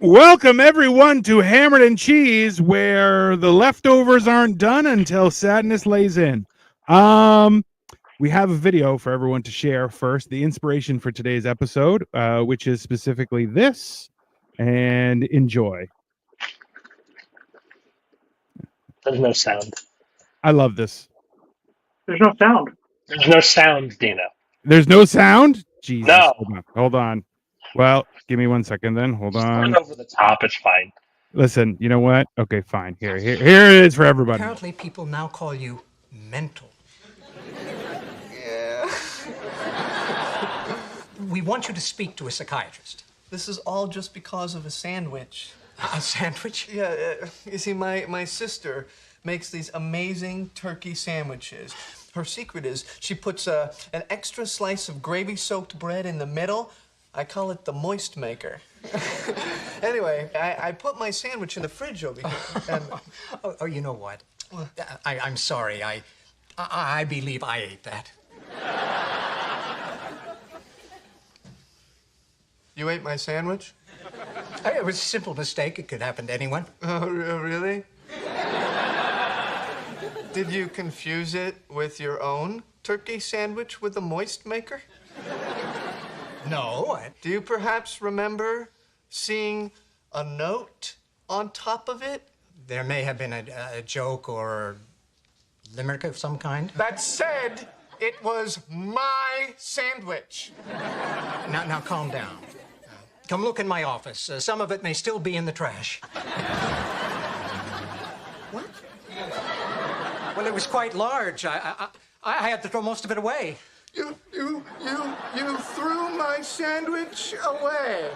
Welcome everyone to Hammered and Cheese, where the leftovers aren't done until sadness lays in. We have a video for everyone to share first, the inspiration for today's episode, which is specifically this, and enjoy. There's no sound. I love this. There's no sound. There's no sound, Dino. There's no sound? Jesus. No. Hold on. Well, give me 1 second then. Hold on. Turn over the top. It's fine. Listen, you know what? Okay, fine. Here it is for everybody. Apparently, people now call you mental. Yeah. We want you to speak to a psychiatrist. This is all just because of a sandwich. A sandwich? Yeah, you see, my sister makes these amazing turkey sandwiches. Her secret is she puts an extra slice of gravy-soaked bread in the middle. I call it the moist maker. Anyway, I put my sandwich in the fridge over here. And... Oh, you know what? I'm sorry. I believe I ate that. You ate my sandwich? It was a simple mistake. It could happen to anyone. Oh, really? Did you confuse it with your own turkey sandwich with a moist maker? No. Do you perhaps remember seeing a note on top of it? There may have been a joke or limerick of some kind. That said, it was my sandwich. Now calm down. Come look in my office. Some of it may still be in the trash. What? Well, it was quite large. I had to throw most of it away. You threw my sandwich away.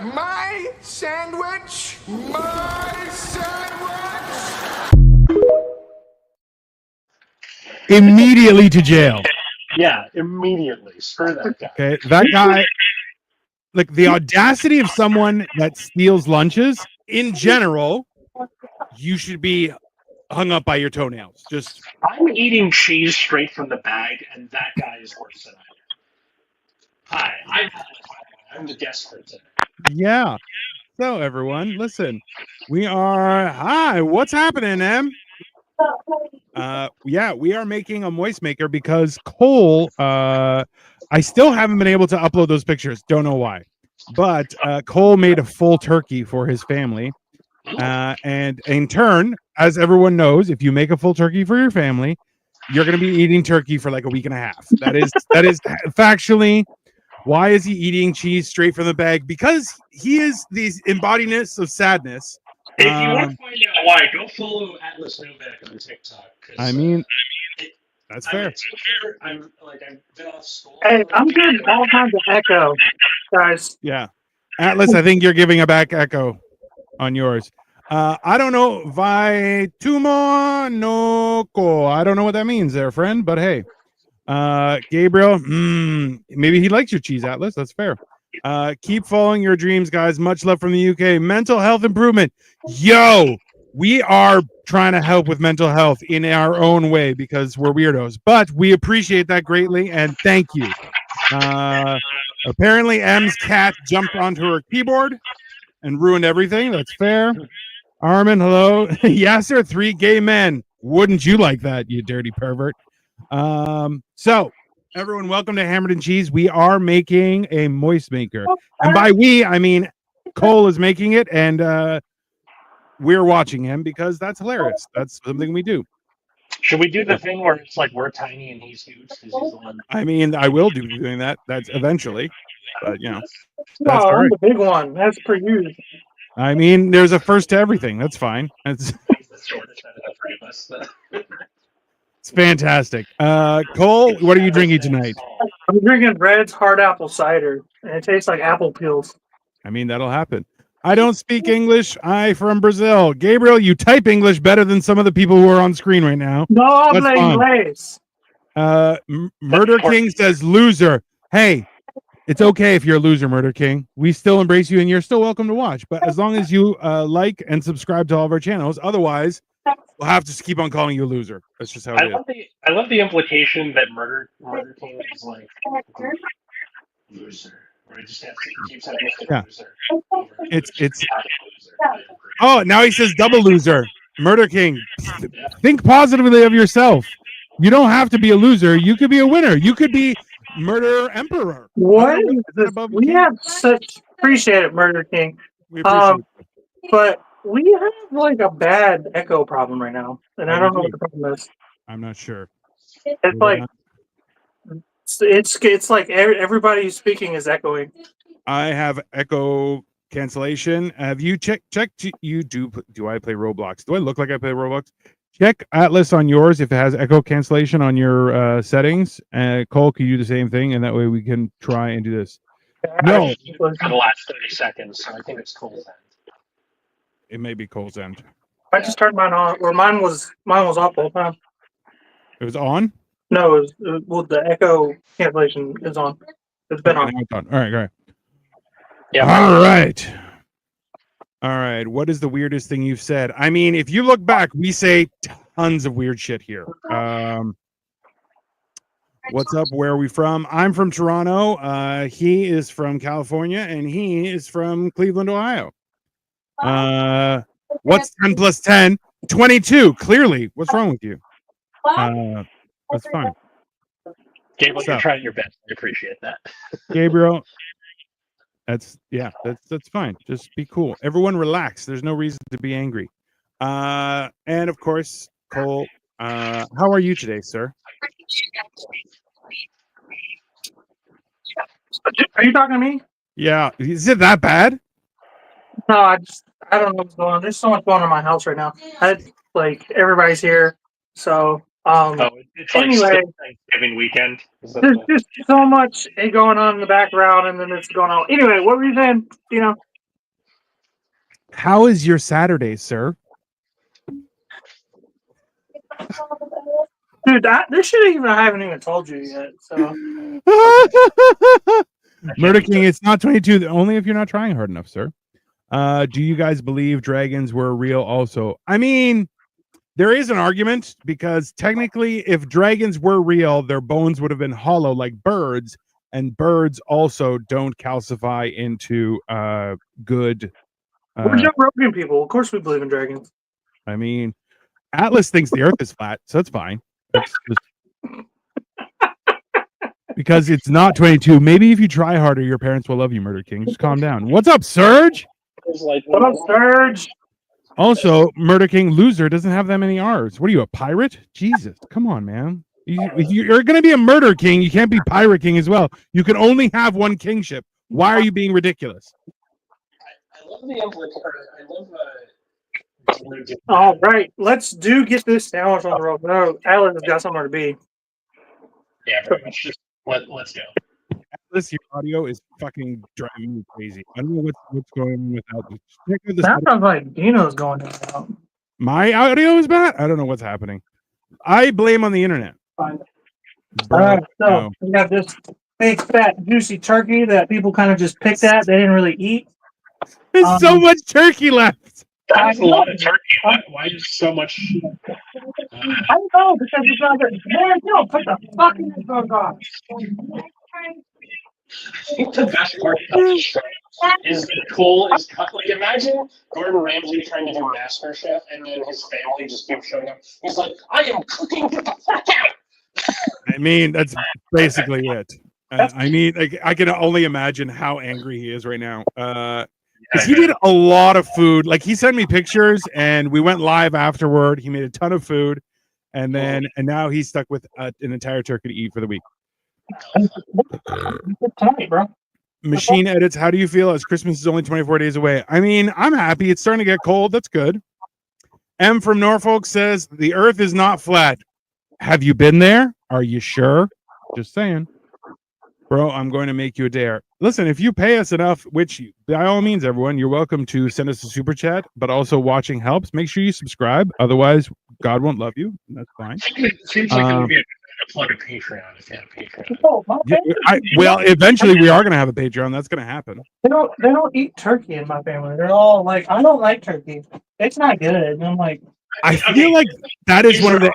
My sandwich! My sandwich! Immediately to jail. Yeah, immediately. Screw that guy. Okay, that guy, like the audacity of someone that steals lunches in general, you should be hung up by your toenails. Just I'm eating cheese straight from the bag, and that guy is worse than I am. Hi, I'm the guest for today. yeah. So everyone, listen, we are. Hi, what's happening, Em? Yeah, we are making a moist maker because Cole. I still haven't been able to upload those pictures. Don't know why, but Cole made a full turkey for his family. And in turn, as everyone knows, if you make a full turkey for your family, you're going to be eating turkey for like a week and a half. That is factually. Why is he eating cheese straight from the bag? Because he is the embodiment of sadness. If you want to find out why, go follow Atlas Novack on TikTok. I mean, that's fair. I'm a teacher. I've been off school. Hey, I'm getting all kinds of echo, guys. Yeah, Atlas, I think you're giving a back echo on yours. I don't know. Vaitumo no ko. I don't know what that means there, friend, but hey. Gabriel, maybe he likes your cheese, Atlas. That's fair. Keep following your dreams, guys. Much love from the UK. Mental health improvement. Yo, we are trying to help with mental health in our own way because we're weirdos, but we appreciate that greatly and thank you. Apparently M's cat jumped onto her keyboard and ruined everything. That's fair. Armin, hello. Yasser, 3 gay men. Wouldn't you like that, you dirty pervert? So everyone, welcome to Hammered and Cheese. We are making a moist maker, and by we I mean Cole is making it, and we're watching him because that's hilarious. That's something we do. Should we do the thing where it's like we're tiny and he's huge because he's the one? I mean, I will do doing that. That's eventually, but you know, No, that's I'm right. the big one. That's per usual. I mean, there's a first to everything. That's fine. That's He's the shortest out of the three of us. it's fantastic. Cole, what are you drinking tonight? I'm drinking Red's hard apple cider, and it tastes like apple peels. I mean, that'll happen. I don't speak English. I from Brazil. Gabriel, you type English better than some of the people who are on screen right now. No That's habla fine. inglés. Murder King says loser. Hey, it's okay if you're a loser, Murder King. We still embrace you and you're still welcome to watch. But as long as you like and subscribe to all of our channels, otherwise we'll have to keep on calling you a loser. That's just how it is. I love the implication that Murder King is like loser. Where it just keeps having Mr. Yeah. Loser. It's Loser. oh, now he says double loser. Murder King. Yeah. Think positively of yourself. You don't have to be a loser. You could be a winner. You could be Murder Emperor. What Is is that this? above We King? have such appreciate it, Murder King. We appreciate it. But we have like a bad echo problem right now, and I Oh, don't we know what do. the problem is. I'm not sure. It's like it's like everybody who's speaking is echoing. I have echo cancellation. Have you checked? You do I play Roblox? Do I look like I play Roblox? Check Atlas on yours if it has echo cancellation on your settings. Cole, can you do the same thing? And that way we can try and do this. No, For the last 30 seconds, so I think it's Cole's end. it may be Cole's end. I just turned mine on, or mine was off the whole time. It was on? No, well, the echo cancellation is on. It's been on. Now it's on. All right, all right. Yeah. All right. All right. What is the weirdest thing you've said? I mean, if you look back, we say tons of weird shit here. What's up? Where are we from? I'm from Toronto. He is from California, and he is from Cleveland, Ohio. What's 10 plus 10? 22. Clearly. What's wrong with you? That's fine. Gabriel, you're trying your best. I appreciate that. Gabriel, that's fine. Just be cool. Everyone relax. There's no reason to be angry. And of course, Cole, how are you today, sir? Are you talking to me? Yeah. Is it that bad? No, I don't know what's going on. There's so much going on in my house right now. Like everybody's here, so it's like anyway, Thanksgiving weekend. there's just so much going on in the background, and then it's going on. Anyway, what were you saying? You know, How is your Saturday, sir? dude, this shit I haven't even told you yet. So, Murder King, it's not 22. Only if you're not trying hard enough, sir. Do you guys believe dragons were real also? I mean, there is an argument because technically, if dragons were real, their bones would have been hollow like birds, and birds also don't calcify into good. we're Joe Rogan people. Of course, we believe in dragons. I mean, Atlas thinks the Earth is flat, so that's fine. That's just... because it's not 22. Maybe if you try harder, your parents will love you, Murder King. Just calm down. What's up, Surge? What up, Surge? Also, Murder King loser doesn't have that many R's. What are you, a pirate? Jesus, come on, man. If you're going to be a Murder King, you can't be Pirate King as well. You can only have one kingship. Why are you being ridiculous? I love the implication. I love All right, let's get this sandwich on the road. No, Atlas has got somewhere to be. Yeah, very much. Just let's go. Atlas, your audio is fucking driving me crazy. I don't know what's going on with Atlas. That sounds like Dino's going in and out. My audio is bad? I don't know what's happening. I blame on the internet. Fine. Bro, All right, so no. we got this big, fat, juicy turkey that people kind of just picked at. They didn't really eat. There's so much turkey left. That's a lot of turkey. Why is so much? I don't know, because it's not good. Man, no, put the fucking phone on. I think the best part of the show is that Cole is cut. Like, imagine Gordon Ramsay trying to do MasterChef, and then his family just keeps showing up. He's like, "I am cooking. Get the fuck out!" I mean, that's basically it. I mean, like, I can only imagine how angry he is right now. Because he did a lot of food. Like, he sent me pictures, and we went live afterward. He made a ton of food, and now he's stuck with an entire turkey to eat for the week. Tonight, bro. Machine edits. How do you feel as Christmas is only 24 days away? I mean, I'm happy. It's starting to get cold. That's good. M from Norfolk says the Earth is not flat. Have you been there? Are you sure? Just saying. Bro, I'm going to make you a dare. Listen, if you pay us enough, which by all means, everyone, you're welcome to send us a super chat, but also watching helps. Make sure you subscribe. Otherwise, God won't love you. That's fine. It seems like it would be a plug of Patreon if you have Patreon. Oh, Yeah, well, eventually we are going to have a Patreon. That's going to happen. They don't eat turkey in my family. They're all like, I don't like turkey. It's not good. And I'm like, I feel like that is one of the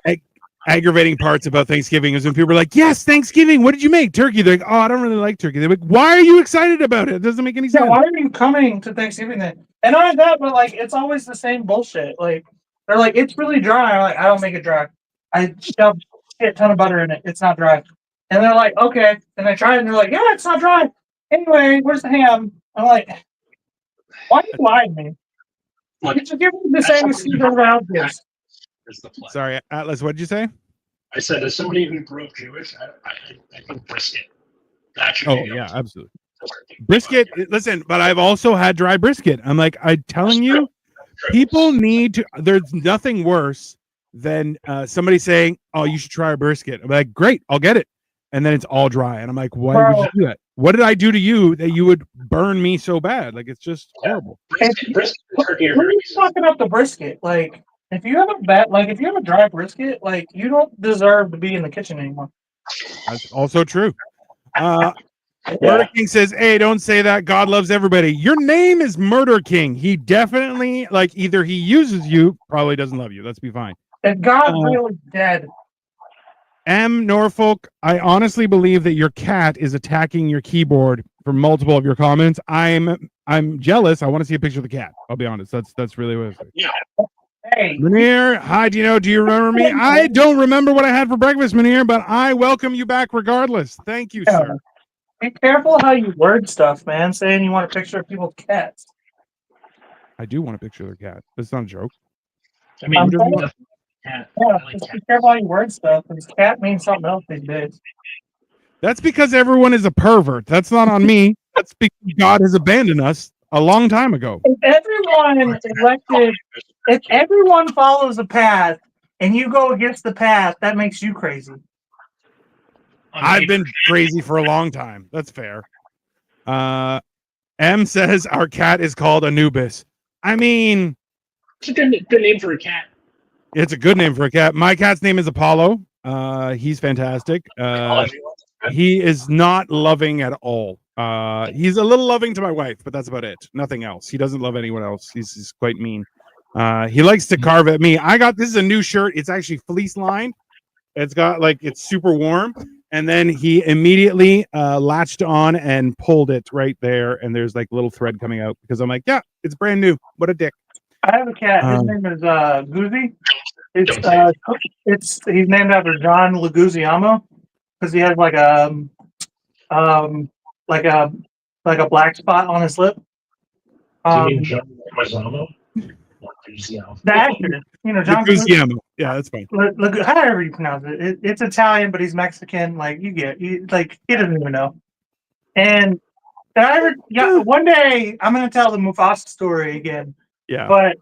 aggravating parts about Thanksgiving is when people are like, "Yes, Thanksgiving. What did you make? Turkey." They're like, "Oh, I don't really like turkey." They're like, "Why are you excited about it? It doesn't make any Yeah, sense." why are you coming to Thanksgiving then? And not that, but like it's always the same bullshit. Like they're like, it's really dry. I'm like, I don't make it dry. I shove a ton of butter in it. It's not dry. And they're like, okay. And I try it and they're like, yeah, it's not dry. Anyway, where's the ham? I'm like, why are you lying to me? Look, You should give me the same excuse everyone else gives. Here's the play. Sorry, Atlas. What did you say? I said, as somebody who grew up Jewish, I think brisket. That should Oh be yeah, absolutely. Brisket. Listen, but I've also had dry brisket. I'm like, I'm telling you, people need to. There's nothing worse than somebody saying, "Oh, you should try a brisket." I'm like, "Great, I'll get it," and then it's all dry, and I'm like, "Why would you do that? What did I do to you that you would burn me so bad? Like, it's just horrible." Brisket and turkey are When very you talking about the brisket, like if you have if you have a dry brisket, like you don't deserve to be in the kitchen anymore. That's also true. Murder King says, "Hey, don't say that. God loves everybody. Your name is Murder King. He definitely, like, either he uses you, probably doesn't love you. Let's be fine." If God's really dead. M. Norfolk, I honestly believe that your cat is attacking your keyboard for multiple of your comments. I'm jealous. I want to see a picture of the cat. I'll be honest. That's really what it is. Yeah. Hey, Munir, hi, do you remember me? I don't remember what I had for breakfast, Munir, but I welcome you back regardless. Thank you, sir. Be careful how you word stuff, man. Saying you want a picture of people's cats. I do want a picture of their cat. That's not a joke. I mean, I'm cat. yeah, I like just cat. be careful how you word stuff. Because cat means something else these days. That's because everyone is a pervert. That's not on me. That's because God has abandoned us a long time ago. If everyone follows a path and you go against the path, that makes you crazy. I've been crazy for a long time. That's fair. M says our cat is called Anubis. I mean, It's a good name for a cat. it's a good name for a cat. My cat's name is Apollo. He's fantastic. He is not loving at all. He's a little loving to my wife, but that's about it. Nothing else. He doesn't love anyone else. He's quite mean. He likes to carve at me. This is a new shirt. It's actually fleece lined. It's got it's super warm. And then he immediately latched on and pulled it right there. And there's like little thread coming out because I'm like, yeah, it's brand new. What a dick. I have a cat. His name is Goosey. He's named after John Leguizamo because he has like a black spot on his lip. Do you mean John Leguizamo? The actor, John Leguizamo. Yeah, that's fine. However you pronounce it. It's Italian, but he's Mexican. Like he doesn't even know. And one day I'm gonna tell the Mufasa story again. Yeah. But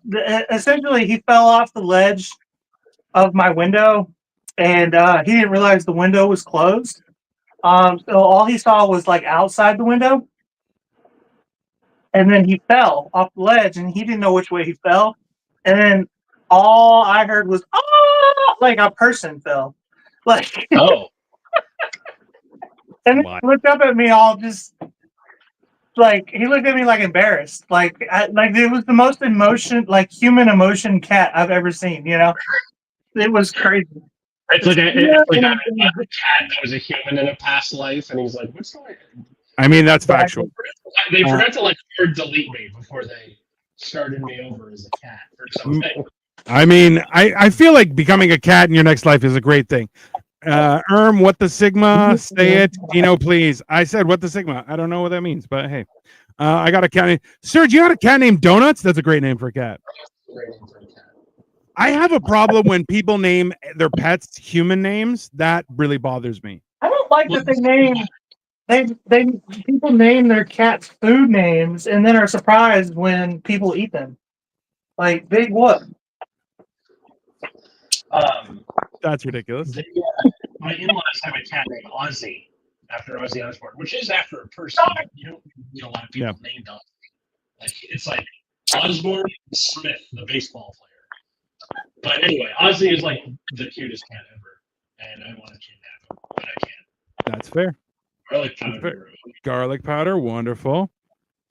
essentially, he fell off the ledge of my window, and he didn't realize the window was closed. So all he saw was like outside the window, and then he fell off the ledge, and he didn't know which way he fell. And then all I heard was "oh!" Like a person fell. Like oh. And he looked up at me all just. Like he looked at me like embarrassed, like it was the most human emotion cat I've ever seen. It was crazy. It's like a cat that was a human in a past life, and he's like, "What's the?" I mean, that's factual. They forgot to hard delete me before they started me over as a cat or something. I mean, I feel like becoming a cat in your next life is a great thing. What the Sigma? Say it, Dino, please. I said what the Sigma. I don't know what that means, but hey, I got a cat. Serge, you got a cat named Donuts? That's a great name for a cat. I have a problem when people name their pets human names. That really bothers me. I don't like that people name their cats food names and then are surprised when people eat them. Like big what? That's ridiculous. My in-laws have a cat named Ozzy after Ozzy Osbourne, which is after a person. You don't meet a lot of people named Ozzy. It's like Osbourne Smith, the baseball player. But anyway, Ozzy is like the cutest cat ever, and I want to kidnap him, but I can't. That's fair. Garlic powder. Garlic powder, wonderful.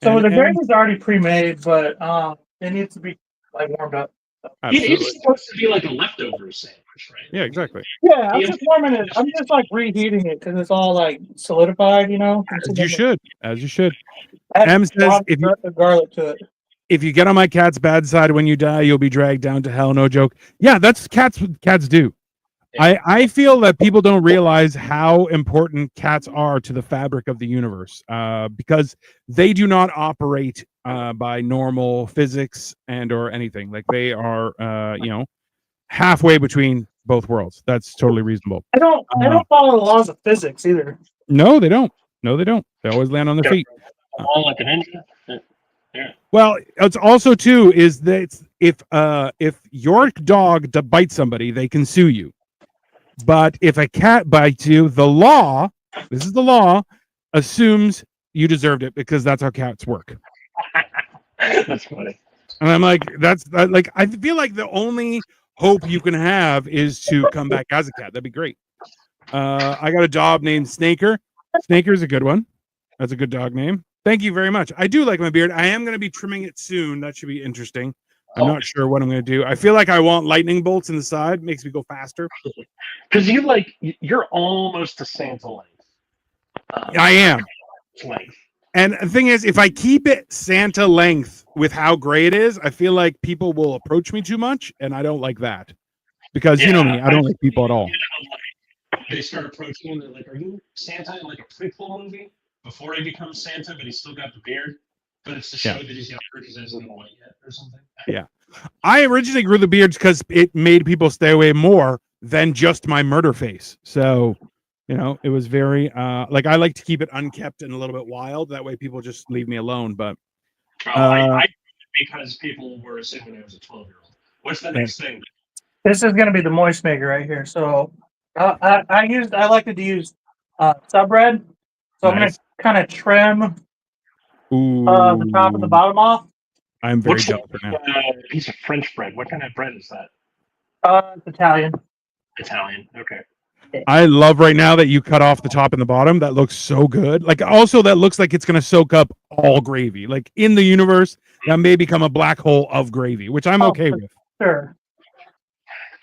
So the gravy's already pre-made, but it needs to be warmed up. Absolutely. It's supposed to be like a leftover sandwich, right? Yeah, exactly. Yeah, I'm just warming it. I'm just like reheating it because it's all like solidified, you know. As you should. As you should. Add M a says lot of garlic to it. if you get on my cat's bad side when you die, you'll be dragged down to hell. No joke. Yeah, that's cats. Cats do. I feel that people don't realize how important cats are to the fabric of the universe because they do not operate by normal physics and or anything. Like they are, halfway between both worlds. That's totally reasonable. I don't follow the laws of physics either. No, they don't. No, they don't. They always land on their feet. All like an ninja. Yeah. Well, it's also too is that if your dog bites somebody, they can sue you. But if a cat bites you, the law, this is the law, assumes you deserved it because that's how cats work. That's funny. And I'm like, I feel like the only hope you can have is to come back as a cat. That'd be great. I got a dog named Snaker. Snaker's a good one. That's a good dog name. Thank you very much. I do like my beard. I am going to be trimming it soon. That should be interesting. I'm not sure what I'm going to do. I feel like I want lightning bolts in the side. Makes me go faster. Because you're almost to Santa length. I am. Length. And the thing is, if I keep it Santa length with how gray it is, I feel like people will approach me too much, and I don't like that. Because you know me, I don't like people at all. They start approaching and they're like, "Are you Santa in like a prequel movie before he becomes Santa, but he's still got the beard?" But it's to show that he's younger because he hasn't been white yet or something. Yeah. I originally grew the beards because it made people stay away more than just my murder face. So, it was very I like to keep it unkept and a little bit wild. That way people just leave me alone. But I because people were assuming I was a 12-year-old. What's the next thing? This is going to be the moist maker right here. So I like to use sub red. So I'm going to kind of trim the top and the bottom off. I'm very jealous right now. Piece of French bread. What kind of bread is that? It's Italian. Italian. Okay. I love right now that you cut off the top and the bottom. That looks so good. Like also that looks like it's going to soak up all gravy. Like in the universe, that may become a black hole of gravy, which I'm okay with. Sure.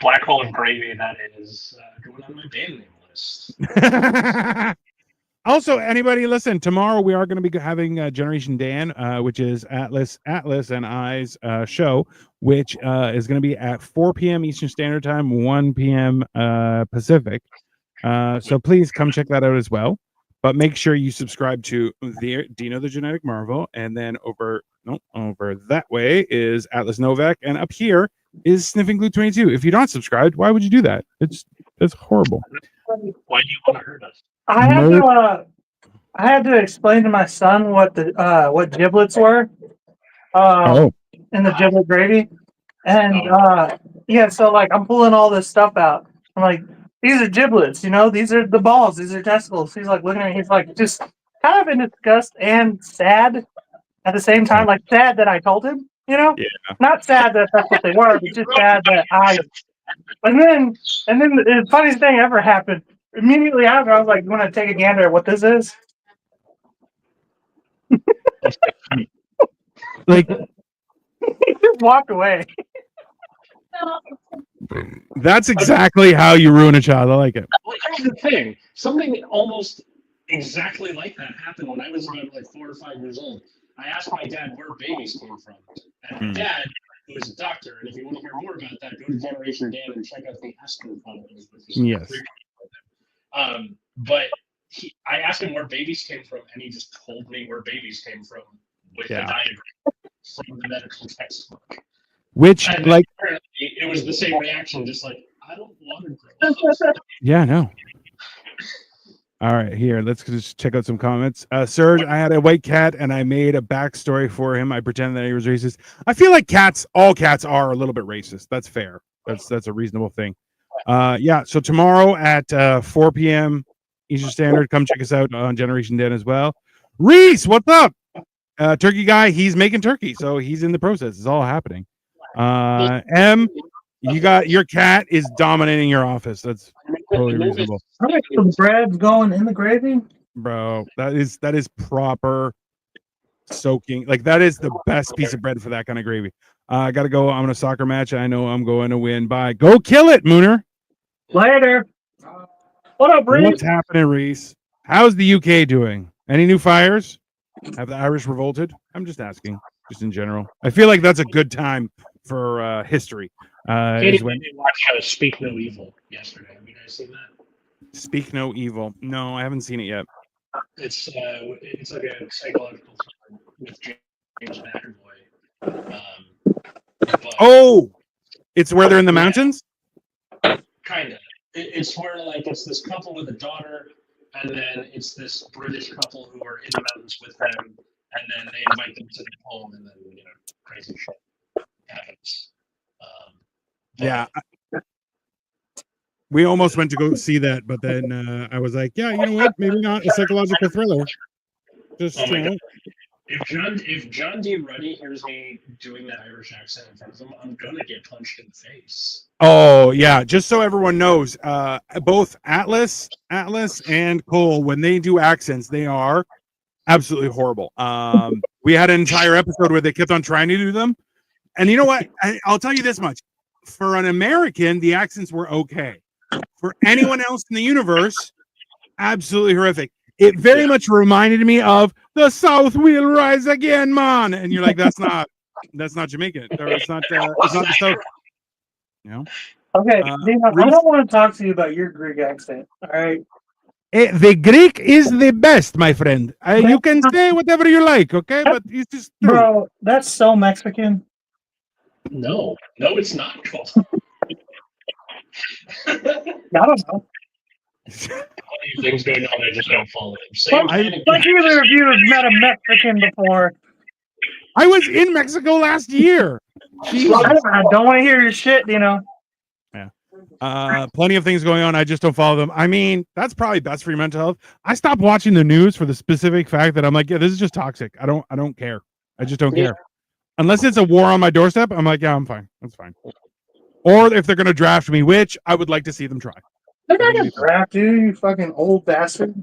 Black hole of gravy. That is going on my band name list. Also, anybody listen, tomorrow we are going to be having Generation Dan, which is Atlas and I's show, which is going to be at 4 p.m. Eastern Standard Time, 1 p.m. Pacific. So please come check that out as well. But make sure you subscribe to Dino the Genetic Marvel. And then over that way is Atlas Novack. And up here is Sniffing Glue 22. If you're not subscribed, why would you do that? It's horrible. Why do you want to hurt us? I had to explain to my son what giblets were in the giblet gravy. And so like I'm pulling all this stuff out. I'm like, these are giblets, these are the balls, these are testicles. He's like looking at me, he's like just kind of in disgust and sad at the same time, like sad that I told him, Yeah. Not sad that that's what they were, but just sad that and then the funniest thing ever happened. Immediately after, I was like, "You want to take a gander at what this is?" Like, he just walked away. that's exactly how you ruin a child. I like it. Well, here's the thing. Something almost exactly like that happened when I was about 4 or 5 years old. I asked my dad where babies came from. And my dad, who is a doctor, and if you want to hear more about that, go to Generation Dan and check out the Aspen photos. Yes. But I asked him where babies came from, and he just told me where babies came from with the diagram from the medical textbook. Which, and like, it was the same reaction, just like, I don't want to grow up. Yeah, no. All right, here, let's just check out some comments. Serge, I had a white cat, and I made a backstory for him. I pretended that he was racist. I feel like all cats are a little bit racist. That's fair. That's a reasonable thing. So tomorrow at 4 p.m. Eastern Standard, come check us out on Generation Dan as well. Reese, what's up? Turkey guy, he's making turkey, so he's in the process. It's all happening. M, your cat is dominating your office. That's totally reasonable. I like some bread going in the gravy. Bro, that is proper soaking. Like that is the best piece of bread for that kind of gravy. I gotta go. I'm on a soccer match. I know I'm going to win. Bye. Go kill it, Mooner. Later. What up, Reese? What's happening, Reese? How's the UK doing? Any new fires? Have the Irish revolted? I'm just asking, just in general. I feel like that's a good time for history. Katie Is when made me watch Speak No Evil yesterday. Have you guys seen that? Speak No Evil. No, I haven't seen it yet. It's like a psychological thriller with James McAvoy. But Oh, it's where they're in the mountains. kind of. It's where like it's this couple with a daughter, and then it's this British couple who are in the mountains with them, and then they invite them to their home, and then crazy shit happens. But Yeah. We almost went to go see that, but then I was like, yeah, you know what? Maybe not a psychological thriller. Just Oh my God. If John D. Ruddy hears me doing that Irish accent in front of him, I'm gonna get punched in the face. Oh yeah, just so everyone knows, both Atlas and Cole, when they do accents, they are absolutely horrible. We had an entire episode where they kept on trying to do them, and you know what? I'll tell you this much: for an American, the accents were okay. For anyone else in the universe, absolutely horrific. It very much reminded me of "The South Will Rise Again, man," and you're like, "That's not Jamaican, or it's not the South." You know? Okay, Dino, I don't want to talk to you about your Greek accent. All right. The Greek is the best, my friend. You can say whatever you like, okay? But it's just true. Bro, that's so Mexican. No, it's not. I don't know. Things going on, I just don't follow them. Like either of you have met a Mexican before. I was in Mexico last year. I don't want to hear your shit, Yeah. Plenty of things going on. I just don't follow them. I mean, that's probably best for your mental health. I stopped watching the news for the specific fact that I'm like, yeah, this is just toxic. I don't care. I just don't care. Unless it's a war on my doorstep, I'm like, yeah, I'm fine. That's fine. Or if they're gonna draft me, which I would like to see them try. They're not gonna draft you, you fucking old bastard.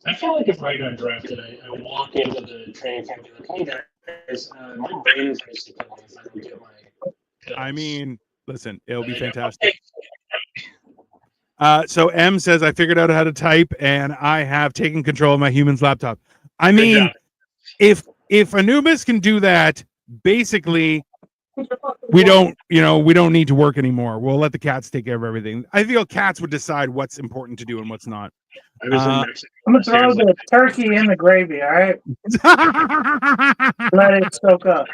I feel like if I got drafted, I would walk into the training camp and be like, hey guys, my brain is basically if I don't get my pills. I mean, listen, it'll be fantastic. So M says, I figured out how to type and I have taken control of my human's laptop. I mean, if Anubis can do that, basically we don't need to work anymore. We'll let the cats take care of everything. I feel cats would decide what's important to do and what's not. I was in Mexico. I'm gonna throw the turkey in the gravy, all right? Let it soak up.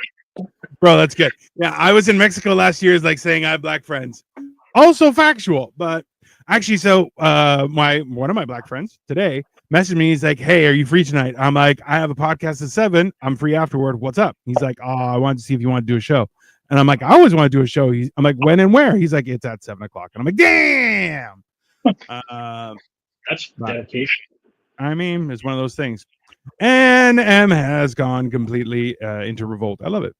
Bro, that's good. Yeah, I was in Mexico last year, is like saying I have black friends. Also factual, but actually, so one of my black friends today messaged me. He's like, "Hey, are you free tonight?" I'm like, "I have a podcast at 7. I'm free afterward. What's up?" He's like, "Oh, I wanted to see if you want to do a show." And I'm like, "I always want to do a show." I'm like, "When and where?" He's like, "It's at 7 o'clock." And I'm like, "Damn." That's dedication. I mean, it's one of those things. And M has gone completely into revolt. I love it.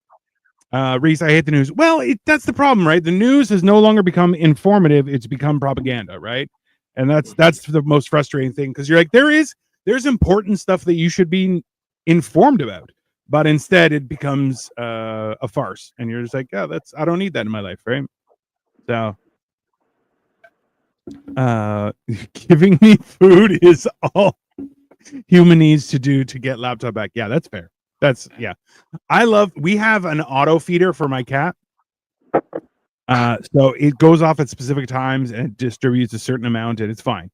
Reese, I hate the news. Well, that's the problem, right? The news has no longer become informative; it's become propaganda, right? And that's the most frustrating thing, because you're like, there's important stuff that you should be informed about, but instead it becomes a farce, and you're just like, yeah, I don't need that in my life, right? So, giving me food is all human needs to do to get laptop back. Yeah, that's fair. We have an auto feeder for my cat. So it goes off at specific times and it distributes a certain amount and it's fine.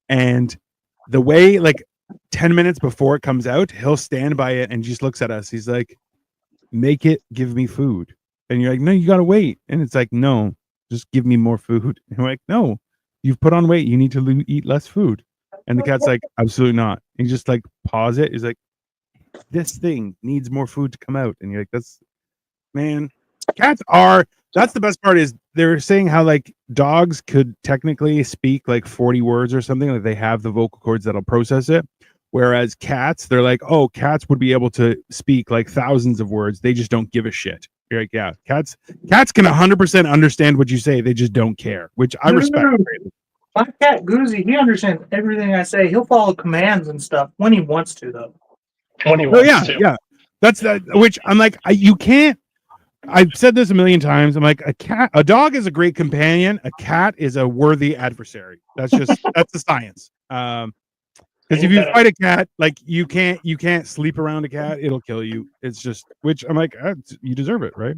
And the way, like 10 minutes before it comes out, he'll stand by it and just looks at us. He's like, make it give me food. And you're like, no, you got to wait. And it's like, no, just give me more food. And we're like, no, you've put on weight. You need to eat less food. And the cat's like, absolutely not. And you just like pause it. He's like, this thing needs more food to come out. And you're like, that's the best part, is they're saying how like dogs could technically speak like 40 words or something, like they have the vocal cords that'll process it. Whereas cats, they're like, oh, cats would be able to speak like thousands of words. They just don't give a shit. You're like, yeah, cats can 100% understand what you say. They just don't care, which I respect. My cat Goozy, he understands everything I say. He'll follow commands and stuff when he wants to, though. When he wants to. Yeah. That's that. Which I'm like, you can't. I've said this a million times. I'm like, a dog is a great companion. A cat is a worthy adversary. That's the science. Because if you fight a cat, like you can't sleep around a cat. It'll kill you. It's just, which I'm like, you deserve it, right?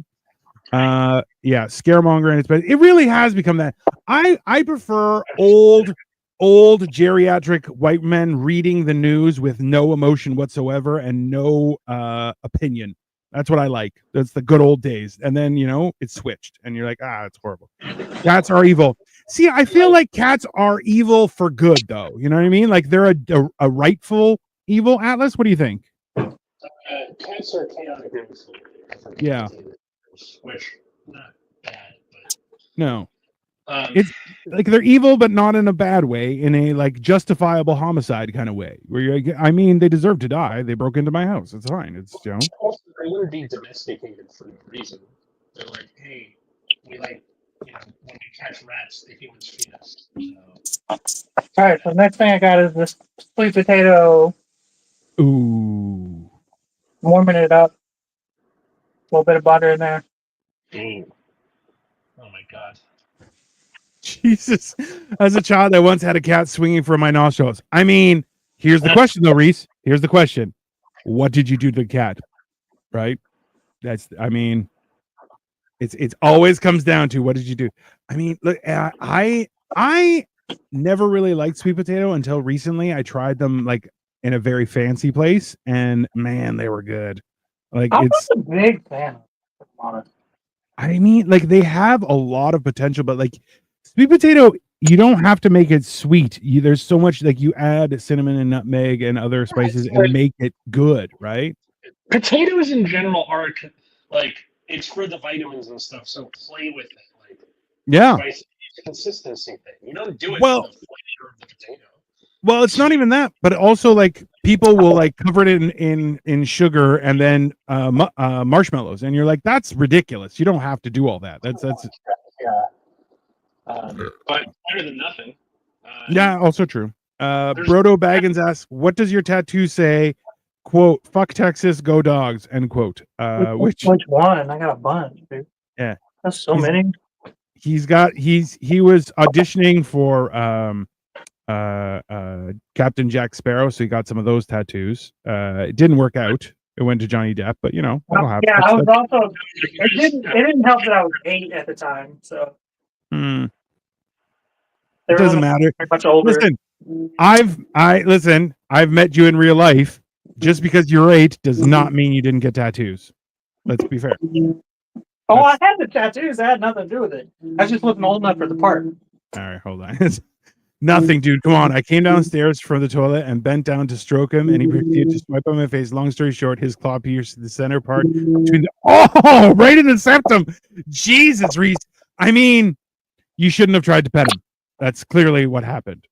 Yeah, scaremongering. But it really has become that. I prefer old geriatric white men reading the news with no emotion whatsoever and no opinion. That's what I like. That's the good old days. And then, it switched and you're like, it's horrible. Cats are evil. See, I feel like cats are evil for good, though. You know what I mean? Like they're a rightful evil. Atlas, what do you think? Cats are chaotic. Yeah. Which, not bad, but... No. It's like they're evil, but not in a bad way, in a like justifiable homicide kind of way. Where you're like, I mean, they deserve to die. They broke into my house. It's fine. It's Also, they wouldn't be domesticated for no reason. They're like, hey, we like, when we catch rats, the humans feed us. So. All right. So the next thing I got is this sweet potato. Ooh. Warming it up. A little bit of butter in there. Oh my god. Jesus. As a child, I once had a cat swinging from my nostrils. I mean, here's the question, though, Reese. Here's the question. What did you do to the cat? Right? It's always comes down to what did you do? I mean, look, I never really liked sweet potato until recently. I tried them like in a very fancy place, and man, they were good. Like I'm not a big fan of honest. I mean, like they have a lot of potential, but like sweet potato, you don't have to make it sweet. There's so much, like you add cinnamon and nutmeg and other spices and make it good, right? Potatoes in general are like it's for the vitamins and stuff. So play with it, like it's a consistency thing. You don't do it for the flavor of the potato. Well, it's not even that, but also like people will like cover it in sugar and then marshmallows, and you're like, that's ridiculous. You don't have to do all that. That's yeah. But better than nothing. Yeah, also true. Brodo Baggins asks, "What does your tattoo say?" Quote: "Fuck Texas, go Dogs." End quote. Which one? I got a bunch, dude. Yeah, that's so many. He was auditioning for Captain Jack Sparrow, so he got some of those tattoos. It didn't work out. It went to Johnny Depp, but that'll happen. Yeah, I was also. It didn't help that I was 8 at the time, so. It doesn't matter. Much older. Listen, I've met you in real life. Just because you're 8 does not mean you didn't get tattoos. Let's be fair. Oh, I had the tattoos. That had nothing to do with it. I just wasn't old enough for the part. All right, hold on. Nothing, dude. Come on. I came downstairs from the toilet and bent down to stroke him, and he proceeded to swipe on my face. Long story short, his claw pierced the center part between right in the septum. Jesus, Reese. I mean, you shouldn't have tried to pet him. That's clearly what happened.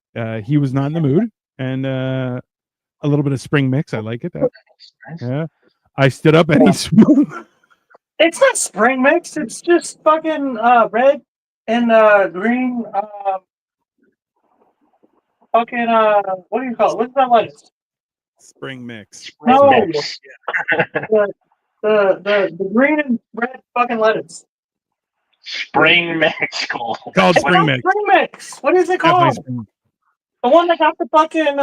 He was not in the mood, and a little bit of spring mix. I like it. Yeah. I stood up and he swooped. It's not spring mix. It's just fucking red and green. Fucking what do you call it? What's that lettuce? Spring mix. No, the green and red fucking lettuce. Spring mix called spring mix. Spring mix. What is it called? The one that got the fucking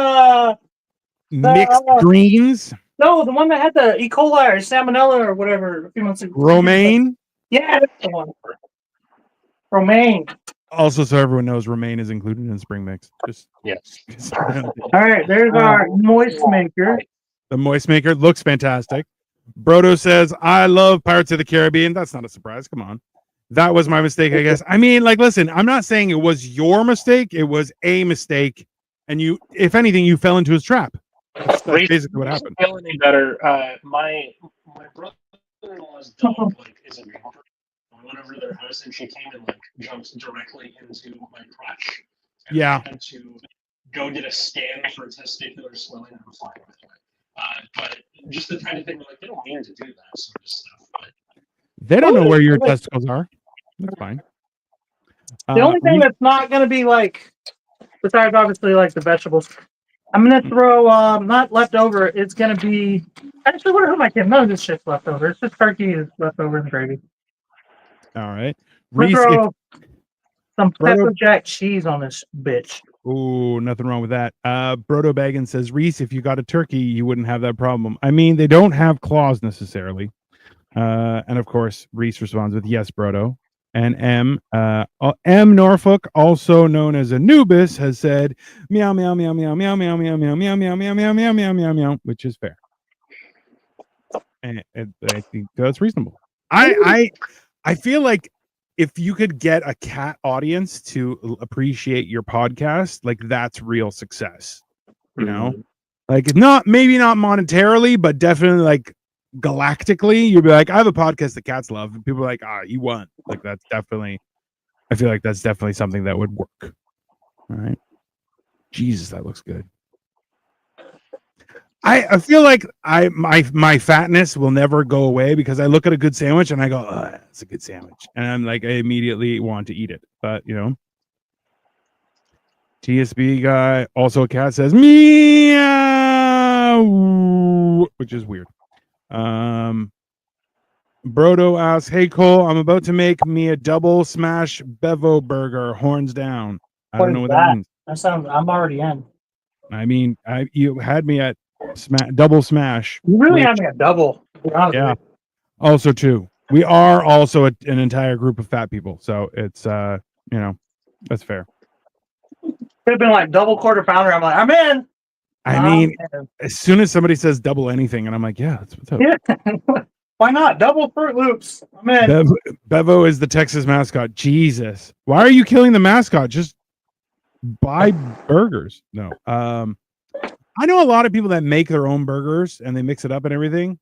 mixed greens. No, the one that had the E. coli or salmonella or whatever a few months ago. Romaine. Yeah, that's the one. Romaine. Also, so everyone knows, romaine is included in spring mix. Just yes. All right, there's our moist maker. The moist maker looks fantastic. Brodo says, "I love Pirates of the Caribbean." That's not a surprise. Come on, that was my mistake, I guess. I mean, like, listen, I'm not saying it was your mistake. It was a mistake, and you, if anything, you fell into his trap. That's basically what happened. Feel any better? My brother-in-law's dog is a jumper. I went over to their house and she came and jumped directly into my crotch. And I had to go get a scan for testicular swelling. I'm fine with it. But just the kind of thing they don't mean to do that sort of stuff. But they don't know where your testicles are. That's fine. The only thing that's not going to be besides obviously the vegetables, I'm gonna throw not leftover. It's gonna be actually what am I kidding? None of this shit's leftover. It's just turkey is leftover and gravy. All right. I'm gonna Reese, throw some Brodo- pepper jack cheese on this bitch. ooh, nothing wrong with that. Brodo Baggins says, Reese, if you got a turkey, you wouldn't have that problem. I mean, they don't have claws necessarily. And of course, Reese responds with, yes, Brodo. And M. Norfolk, also known as Anubis, has said, meow, meow, meow, meow, meow, meow, meow, meow, meow, meow, meow, meow, meow, meow, meow, meow, which is fair. And I think that's reasonable. I feel like if you could get a cat audience to appreciate your podcast, like that's real success. You know, like maybe not monetarily, but definitely like galactically. You'd be like, I have a podcast that cats love, and people are like, you won. Like that's definitely. I feel like that's definitely something that would work. All right. Jesus, that looks good. I feel like my fatness will never go away because I look at a good sandwich and I go, it's a good sandwich. And I'm like, I immediately want to eat it. But, you know, TSB guy, also a cat, says, meow, which is weird. Brodo asks, hey, Cole, I'm about to make me a double smash bevo burger, horns down. I don't know what that means. That sounds, I'm already in. I mean, you had me at double smash. You really have me a double. To be honest Yeah. with you. Also, too, we are also an entire group of fat people, so it's you know, that's fair. Could have been like double quarter pounder. I'm like, I'm in. I mean, as soon as somebody says double anything, and I'm like, yeah, that's what's up. Yeah. Why not? Double Fruit Loops. I'm in. Bevo is the Texas mascot. Jesus, why are you killing the mascot? Just buy burgers. No. I know a lot of people that make their own burgers and they mix it up and everything.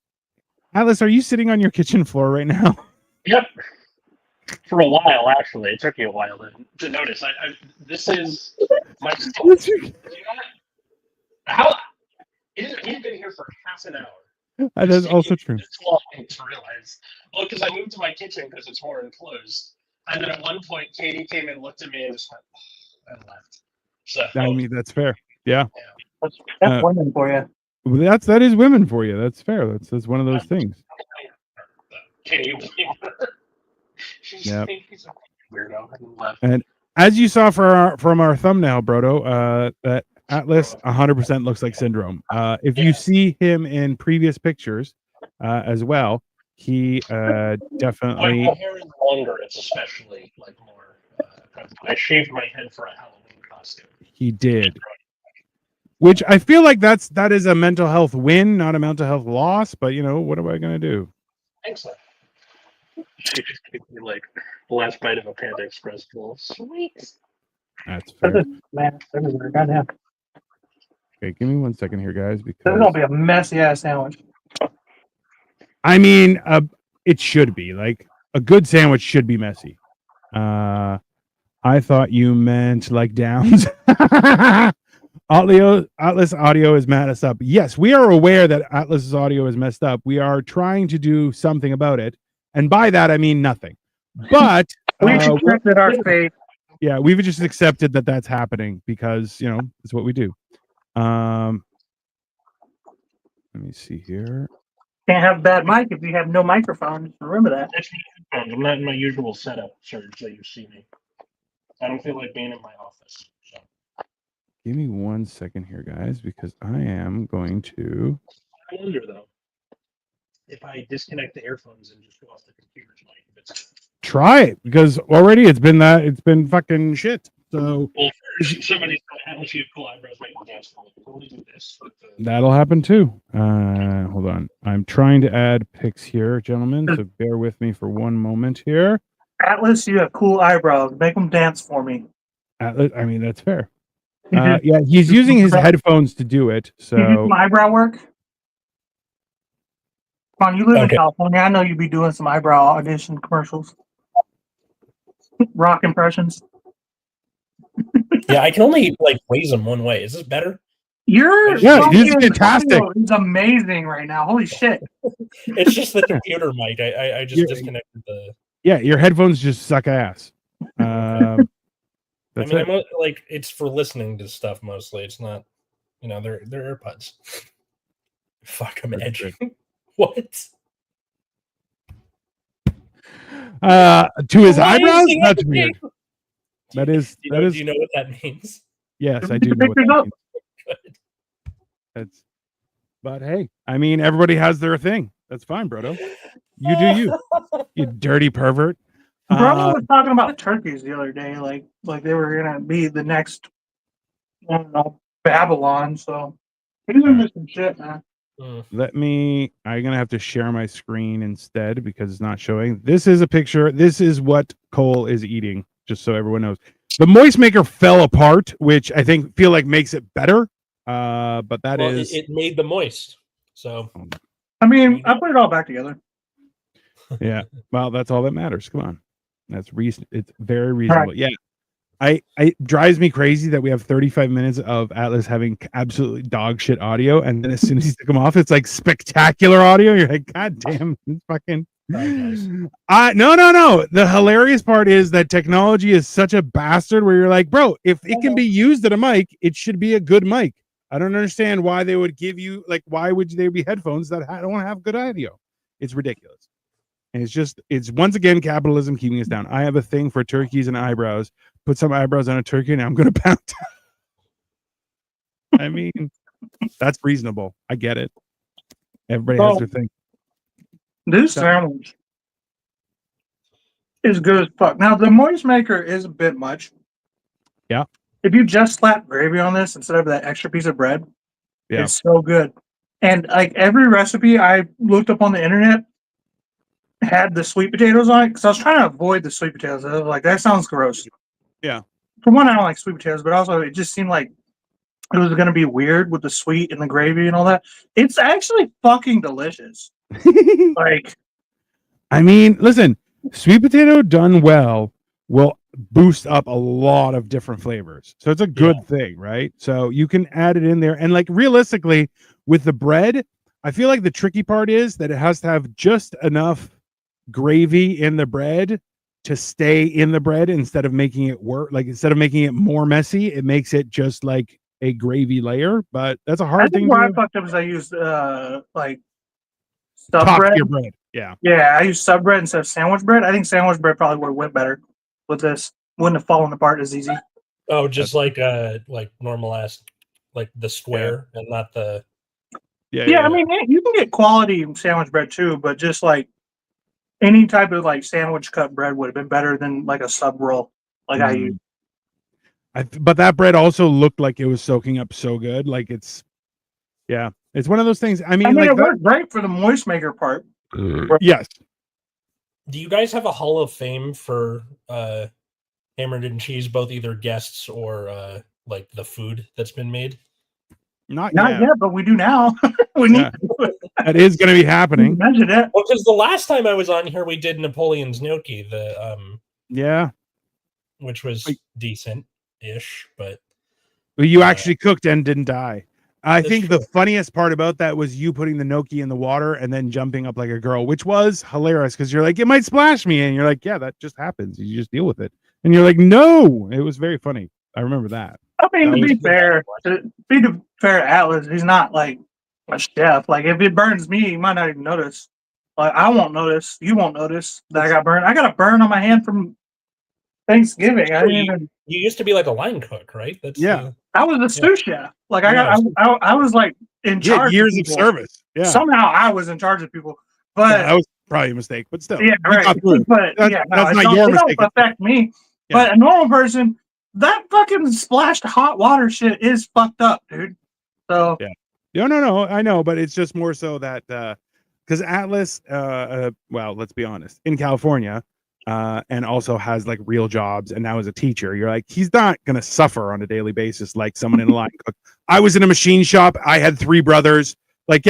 Atlas, are you sitting on your kitchen floor right now? Yep. For a while, actually, it took me a while to notice. This is my. How? He's been here for half an hour. That is also true. It's long to realize. Well, because I moved to my kitchen because it's more enclosed, and then at one point, Katie came and looked at me and just went, and left. So I mean, that's fair. Yeah. That's women for you. That is women for you. That's fair. That's one of those things. Can you believe her? She's a weirdo and left. And as you saw from our thumbnail, Brodo, that Atlas 100% looks like Syndrome. If you see him in previous pictures as well, he definitely. My hair is longer. It's especially like more. I shaved my head for a Halloween costume. He did. Which I feel like that is a mental health win, not a mental health loss. But you know, what am I gonna do? Thanks. So. Like the last bite of a Panda Express bowl. Sweet. That's fair. Man, everywhere. Goddamn. Okay, give me 1 second here, guys, because This is gonna be a messy ass sandwich. I mean, it should be like a good sandwich should be messy. I thought you meant like Downs. Atlas audio is messed up. Yes, we are aware that Atlas's audio is messed up. We are trying to do something about it, and by that I mean nothing. But we accepted our fate. Yeah, we've just accepted that that's happening because you know it's what we do. Let me see here. Can't have a bad mic if you have no microphone. Just remember that. I'm not in my usual setup, Serge, that you see me. I don't feel like being in my office. So. Give me 1 second here, guys, because I am going to. I wonder though, if I disconnect the earphones and just go off the computer's mic, if it's. Try it because already it's been fucking shit. So well, somebody said, "Unless you have cool eyebrows, make me dance." Can we do this? That'll happen too. Hold on, I'm trying to add pics here, gentlemen. So bear with me for 1 moment here. Atlas, you have cool eyebrows. Make them dance for me. Atlas, I mean that's fair. Yeah, he's using his headphones to do it. So you do some eyebrow work. Come on, you live in California. I know you'd be doing some eyebrow audition commercials. Rock impressions. Yeah, I can only like raise them one way. Is this better? You're this is fantastic. It's amazing right now. Holy shit! It's just the computer mic. I just disconnected the. Yeah, your headphones just suck ass. I mean, I'm like it's for listening to stuff mostly. It's not, You know, they're AirPods. Fuck, I'm Pretty edgy. What? To his Why is eyebrows? he That's edgy? weird. That is Do that is you know what that means? yes, I Put do the know what pictures that up. means. That's but hey, I mean everybody has their thing. That's fine, Brodo. You do you. You dirty pervert. Brother was talking about turkeys the other day, like they were gonna be the next, I don't know, Babylon. So he's into some shit, man. I'm gonna have to share my screen instead because it's not showing. This is a picture. This is what Cole is eating, just so everyone knows. The moist maker fell apart, which I feel like makes it better. But that is it made the moist. So I mean, I put it all back together. yeah. Well, that's all that matters. Come on. That's reason. It's very All reasonable. right. Yeah. I drives me crazy that we have 35 minutes of Atlas having absolutely dog shit audio, and then as soon as you took them off, it's like spectacular audio. You're like, God damn, it's fucking. No. The hilarious part is that technology is such a bastard. Where you're like, bro, if it can be used at a mic, it should be a good mic. I don't understand why they would give you why would there be headphones that don't have good audio? It's ridiculous. And it's once again capitalism keeping us down. I have a thing for turkeys and eyebrows. Put some eyebrows on a turkey and I'm going to pound. I mean, that's reasonable. I get it. Everybody has their thing. This sandwich is good as fuck. Now, the moist maker is a bit much. Yeah. If you just slap gravy on this instead of that extra piece of bread, it's so good. And like every recipe I looked up on the internet had the sweet potatoes on it because I was trying to avoid the sweet potatoes. I was like, that sounds gross. Yeah. For one, I don't like sweet potatoes, but also it just seemed like it was going to be weird with the sweet and the gravy and all that. It's actually fucking delicious. Like, I mean, listen, sweet potato done well will boost up a lot of different flavors. So it's a good thing, right? So you can add it in there. And like realistically, with the bread, I feel like the tricky part is that it has to have just enough gravy in the bread to stay in the bread instead of making it work. Like instead of making it more messy, it makes it just like a gravy layer. But that's a hard thing where I to fucked up is I used like sub top bread. tier bread. Yeah. Yeah, I used sub bread instead of sandwich bread. I think sandwich bread probably would have went better with this. Wouldn't have fallen apart as easy. Oh, just like normal ass, like the square and not the. Yeah, I mean, you can get quality sandwich bread too, but just like any type of like sandwich cut bread would have been better than like a sub roll like I use. But that bread also looked like it was soaking up so good. Like it's one of those things. I mean like it worked great for the moist maker part. Yes. Do you guys have a Hall of Fame for Hammered and Cheese, both either guests or like the food that's been made? Not yet, but we do now. We need to. That is going to be happening. Imagine it. Well, because the last time I was on here, we did Napoleon's gnocchi, which was decent-ish, but you actually cooked and didn't die. I think true. the funniest part about that was you putting the gnocchi in the water and then jumping up like a girl, which was hilarious because you're like, it might splash me, and you're like, yeah, that just happens. You just deal with it, and you're like, no, it was very funny. I remember that. I mean, to be fair to Atlas, he's not like a chef. Like if it burns me, you might not even notice. Like I won't notice. You won't notice that I got burned. I got a burn on my hand from Thanksgiving. You used to be like a line cook, right? I was a sous chef. Like I was like in charge. Years of service. Yeah. Somehow I was in charge of people, but that was probably a mistake. But still, yeah, right. But that's not your mistake. It don't affect me. Yeah. But a normal person, that fucking splashed hot water shit is fucked up, dude. So no, I know, but it's just more so that because Atlas, well, let's be honest, in California, and also has like real jobs, and now as a teacher, you're like, he's not gonna suffer on a daily basis like someone in a line cook. I was in a machine shop. I had 3 brothers. Like,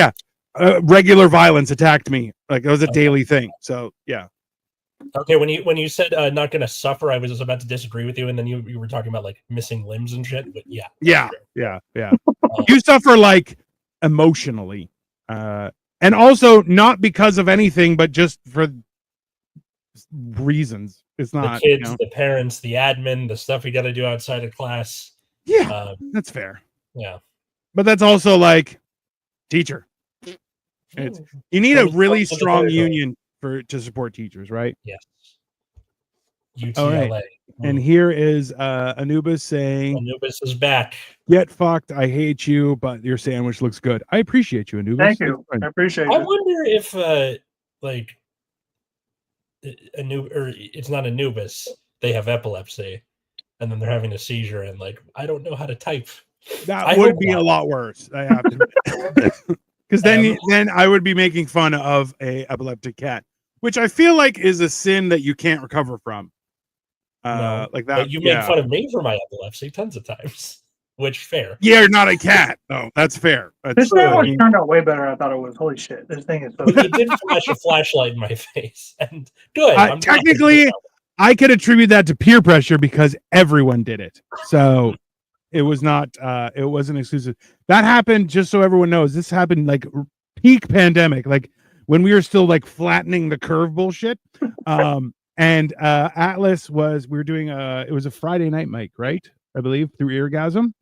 regular violence attacked me. Like it was a daily thing. So yeah. Okay, when you said not gonna suffer, I was just about to disagree with you, and then you were talking about like missing limbs and shit. But yeah. You suffer like emotionally, and also not because of anything, but just for reasons. It's not the kids, the parents, the admin, the stuff you got to do outside of class. Yeah, that's fair. Yeah. but that's also like teacher. It's, you need a really strong union to support teachers, right? Yes. All right. UTLA. And here is Anubis saying, Anubis is back. "Get fucked. I hate you, but your sandwich looks good." I appreciate you, Anubis. Thank you. I appreciate I it. wonder if like it's not Anubis. They have epilepsy, and then they're having a seizure, and like I don't know how to type. That would be a lot worse. I have to, because then I would be making fun of a epileptic cat, which I feel like is a sin that you can't recover from. No, like that. but you make fun of me for my epilepsy tons of times, which fair. Yeah, you're not a cat. No, that's fair. This sandwich turned out way better than I thought it was. Holy shit! This thing is so. He did flash a flashlight in my face, and good. Technically, I could attribute that to peer pressure because everyone did it. So it was not. It wasn't exclusive. That happened. Just so everyone knows, this happened like peak pandemic, like when we were still like flattening the curve bullshit. And Atlas we were doing it was a Friday night mic, right? I believe through Eargasm,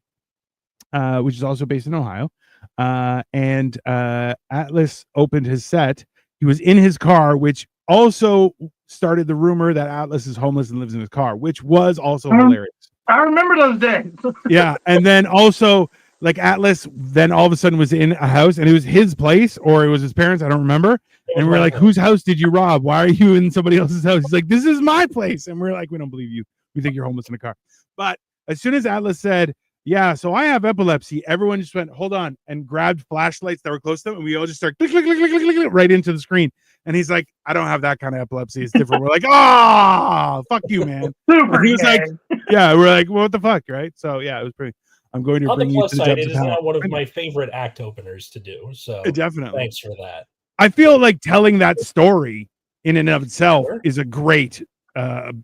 which is also based in Ohio. And Atlas opened his set. He was in his car, which also started the rumor that Atlas is homeless and lives in his car, which was also hilarious. I remember those days. Yeah. And then also like Atlas then all of a sudden was in a house and it was his place or it was his parents. I don't remember. And we're like, whose house did you rob? Why are you in somebody else's house? He's like, this is my place. And we're like, we don't believe you. We think you're homeless in a car. But as soon as Atlas said, yeah, so I have epilepsy, everyone just went, hold on, and grabbed flashlights that were close to them. And we all just started click, click, click, click, click, click, click, right into the screen. And he's like, I don't have that kind of epilepsy. It's different. We're like, oh, fuck you, man. Super. He was like, yeah, we're like, well, what the fuck, right? So yeah, it was pretty. I'm going to on bring the you plus to the side, depths it of is hell. now one of my favorite act openers to do. So definitely. Thanks for that. I feel like telling that story in and of itself is a great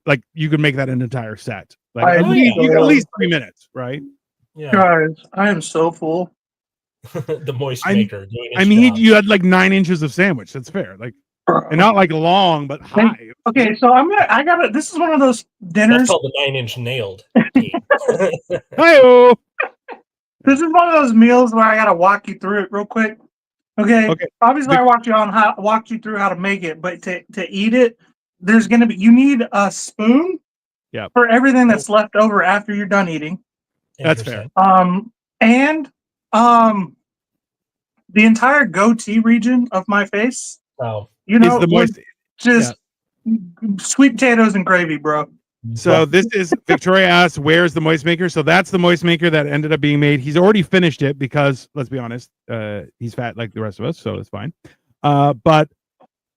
like you could make that an entire set. Like at least 3 minutes, right? Yeah. Guys, I am so full. The moist maker doing I mean, you had like 9 inches of sandwich. That's fair. Like and not like long, but high. Okay, so I gotta this is one of those dinners. That's called the 9-inch nailed. Hi-oh. This is one of those meals where I gotta walk you through it real quick. Okay. Obviously, I walked you through how to make it, but to eat it, there's gonna be you need a spoon. Yeah. For everything that's left over after you're done eating. That's fair. And the entire goatee region of my face. Oh, you know, the moist, just sweet potatoes and gravy, bro. So this is Victoria asks, where's the moist maker? So that's the moist maker that ended up being made. He's already finished it because let's be honest, he's fat like the rest of us, so it's fine. But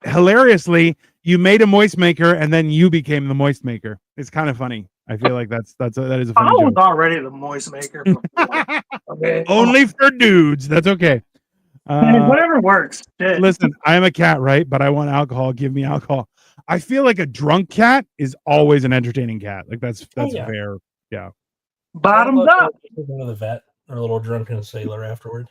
hilariously, you made a moist maker and then you became the moist maker. It's kind of funny. I feel like that is a funny I was joke. already the moist maker. Okay. Only for dudes. That's okay. Whatever works. Shit. Listen, I'm a cat, right? But I want alcohol. Give me alcohol. I feel like a drunk cat is always an entertaining cat. Like that's fair. Yeah. Bottoms up. Go to the vet or a little drunken sailor afterward.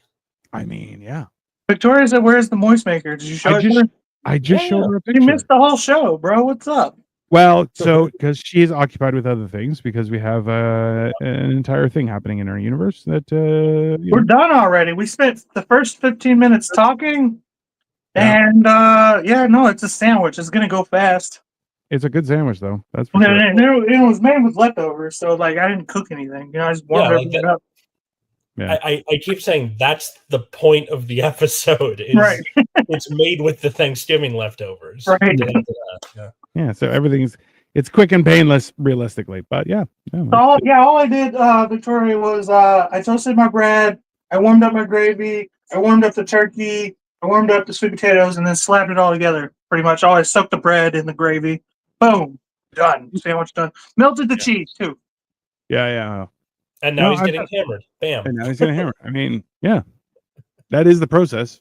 I mean, yeah. Victoria said, "Where's the moist maker? Did you show it to her?" I just showed her a picture. You missed the whole show, bro. What's up? Well, so because she is occupied with other things, because we have an entire thing happening in our universe that we're done already. We spent the first 15 minutes talking, and no, it's a sandwich. It's gonna go fast. It's a good sandwich, though. That's for sure. sure. It was made with leftovers, so like I didn't cook anything. You know, I just warmed everything up. Yeah. I keep saying that's the point of the episode. Is right. It's made with the Thanksgiving leftovers. Right. Yeah. So it's quick and painless, realistically. But yeah. All I did, Victoria, was I toasted my bread. I warmed up my gravy. I warmed up the turkey. I warmed up the sweet potatoes, and then slapped it all together. Pretty much. I soaked the bread in the gravy. Boom. Done. Sandwich done. Melted the cheese too. Yeah. And now he's getting hammered. Bam. And now he's getting hammered. I mean, yeah, that is the process.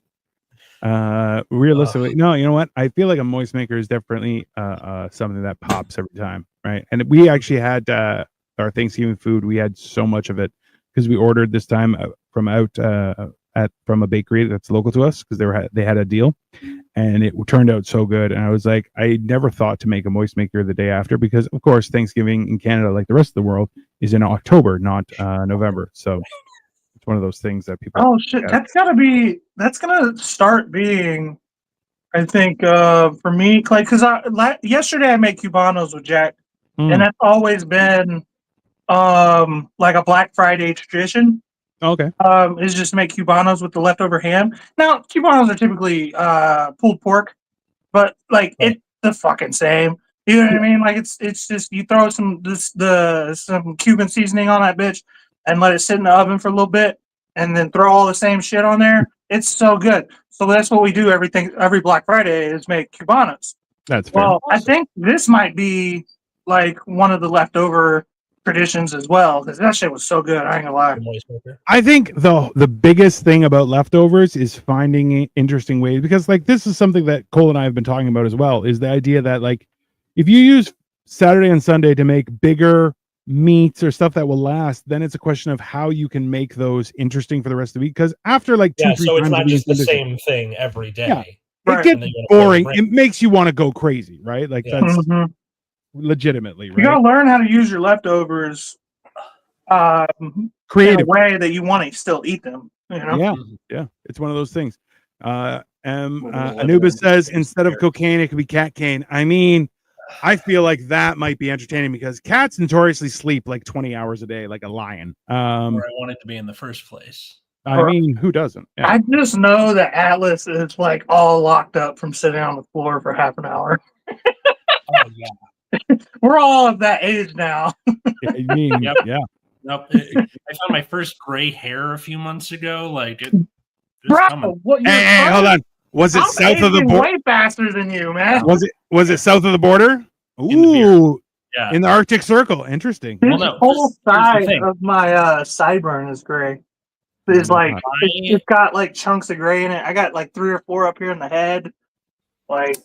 Realistically, no, you know what? I feel like a moist maker is definitely something that pops every time, right? And we actually had our Thanksgiving food. We had so much of it because we ordered this time from a bakery that's local to us because they had a deal, and it turned out so good. And I was like, I never thought to make a moist maker the day after because, of course, Thanksgiving in Canada, like the rest of the world, is in October, not November. So It's one of those things that people. Oh shit, that's gonna start being, I think, for me, like, because yesterday I made Cubanos with Jack, and that's always been like a Black Friday tradition. Okay. Is just make Cubanos with the leftover ham. Now Cubanos are typically pulled pork, but like it's the fucking same. You know what I mean? Like it's just you throw some Cuban seasoning on that bitch and let it sit in the oven for a little bit, and then throw all the same shit on there. It's so good. So that's what we do every Black Friday is make Cubanos. That's fair. Well, I think this might be like one of the leftover traditions as well, because that shit was so good. I ain't gonna lie. I think the biggest thing about leftovers is finding interesting ways, because like this is something that Cole and I have been talking about as well, is the idea that like if you use Saturday and Sunday to make bigger meats or stuff that will last, then it's a question of how you can make those interesting for the rest of the week. Because after like two, three so it's times not a week, just the same thing every day. Yeah. Right. It gets boring. It makes you want to go crazy, right? Like that's legitimately, right? You gotta learn how to use your leftovers Creative in a way that you want to still eat them. You know? Yeah. It's one of those things. Anubis says instead of cocaine, it could be cat cane. I mean, I feel like that might be entertaining because cats notoriously sleep like 20 hours a day, like a lion. Where I wanted to be in the first place. I mean, who doesn't? Yeah. I just know that Atlas is like all locked up from sitting on the floor for half an hour. Oh yeah. We're all of that age now. I mean, Yep. Yeah. Nope. I found my first gray hair a few months ago. Like it's Bro, coming. what you're Hey, hold on. Was it I'm south of the aging border? way faster than you, man. Was it south of the border? In the beard. Ooh, Yeah. in the Arctic Circle. Interesting. This Well, no, whole here's the side thing. of my sideburn is gray. It's like it's got like chunks of gray in it. I got like 3 or 4 up here in the head. Like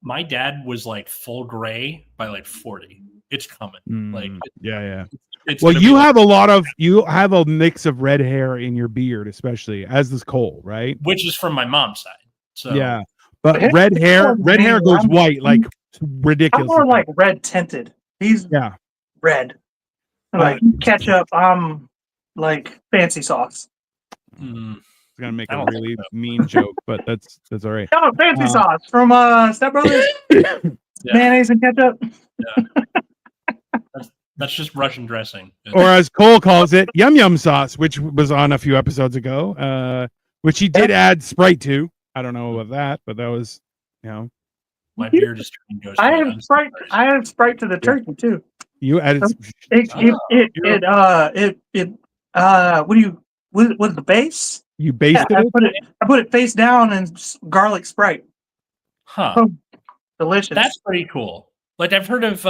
My dad was like full gray by like 40. It's coming. Like yeah. it's Well, gonna you be have you have a mix of red hair in your beard, especially as does Cole, right? which is from my mom's side. So Yeah, but red hair goes white like ridiculous. I'm more like red tinted. He's red. Like ketchup, I'm like fancy sauce. It's gonna make a really mean joke, but that's all right. Oh, fancy sauce from Step Brothers. Mayonnaise and ketchup. that's just Russian dressing. Or as Cole calls it, yum yum sauce, which was on a few episodes ago, which he did add Sprite to. I don't know about that, but that was, my beard is turning ghosty. I added Sprite to the turkey too. You added what is the base? You basted it? I put it face down in garlic Sprite. Huh. Oh, delicious. That's pretty cool. Like I've heard of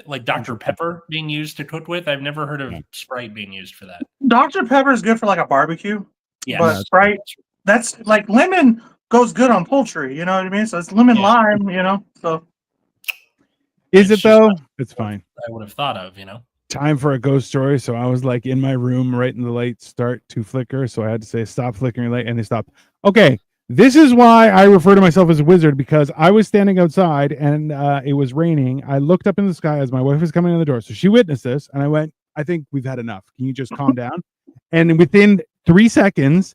like Dr. Pepper being used to cook with. I've never heard of Sprite being used for that. Dr. Pepper is good for like a barbecue. Yeah. But Sprite, that's like lemon goes good on poultry, you know what I mean? So it's lemon lime, you know. So is it though? It's fine. I would have thought of, Time for a ghost story. So I was like in my room, right in the light start to flicker. So I had to say stop flickering light, and they stopped. Okay. This is why I refer to myself as a wizard, because I was standing outside and it was raining. I looked up in the sky as my wife was coming in the door. So she witnessed this and I went, I think we've had enough. Can you just calm down? And within 3 seconds,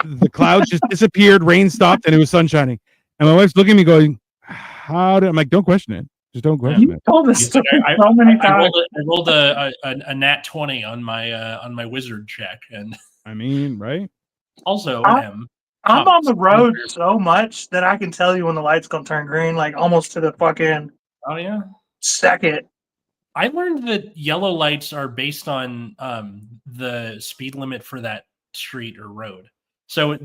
the clouds just disappeared, rain stopped, and it was sun shining. And my wife's looking at me going, I'm like, don't question it. Just don't question it. Told us so many times. I rolled a nat 20 on my wizard check, and I mean, right? Also, I'm on the road so much that I can tell you when the light's gonna turn green, like almost to the fucking second. I learned that yellow lights are based on the speed limit for that street or road. So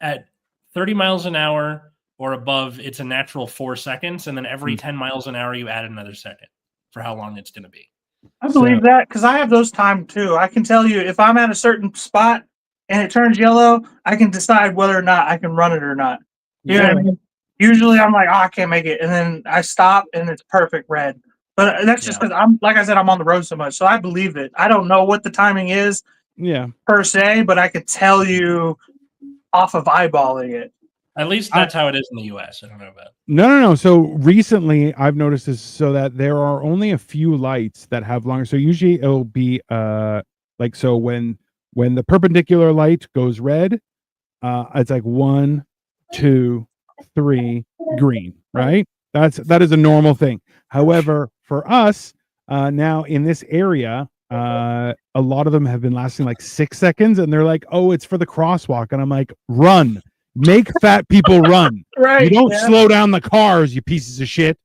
at 30 miles an hour or above, it's a natural 4 seconds, and then every 10 miles an hour, you add another second for how long it's going to be. I believe that because I have those timed too. I can tell you if I'm at a certain spot and it turns yellow, I can decide whether or not I can run it or not. You know what I mean? Usually I'm like, I can't make it. And then I stop and it's perfect red. But that's just because like I said, I'm on the road so much. So I believe it. I don't know what the timing is per se, but I could tell you off of eyeballing it. At least that's how it is in the US. I don't know about. No. So recently I've noticed this so that there are only a few lights that have longer. So usually it'll be like, so when when the perpendicular light goes red, it's like 1, 2, 3, green, right? That is a normal thing. However, for us now in this area, a lot of them have been lasting like 6 seconds, and they're like, "Oh, it's for the crosswalk," and I'm like, "Run, make fat people run. Right. You don't yeah. slow down the cars, you pieces of shit."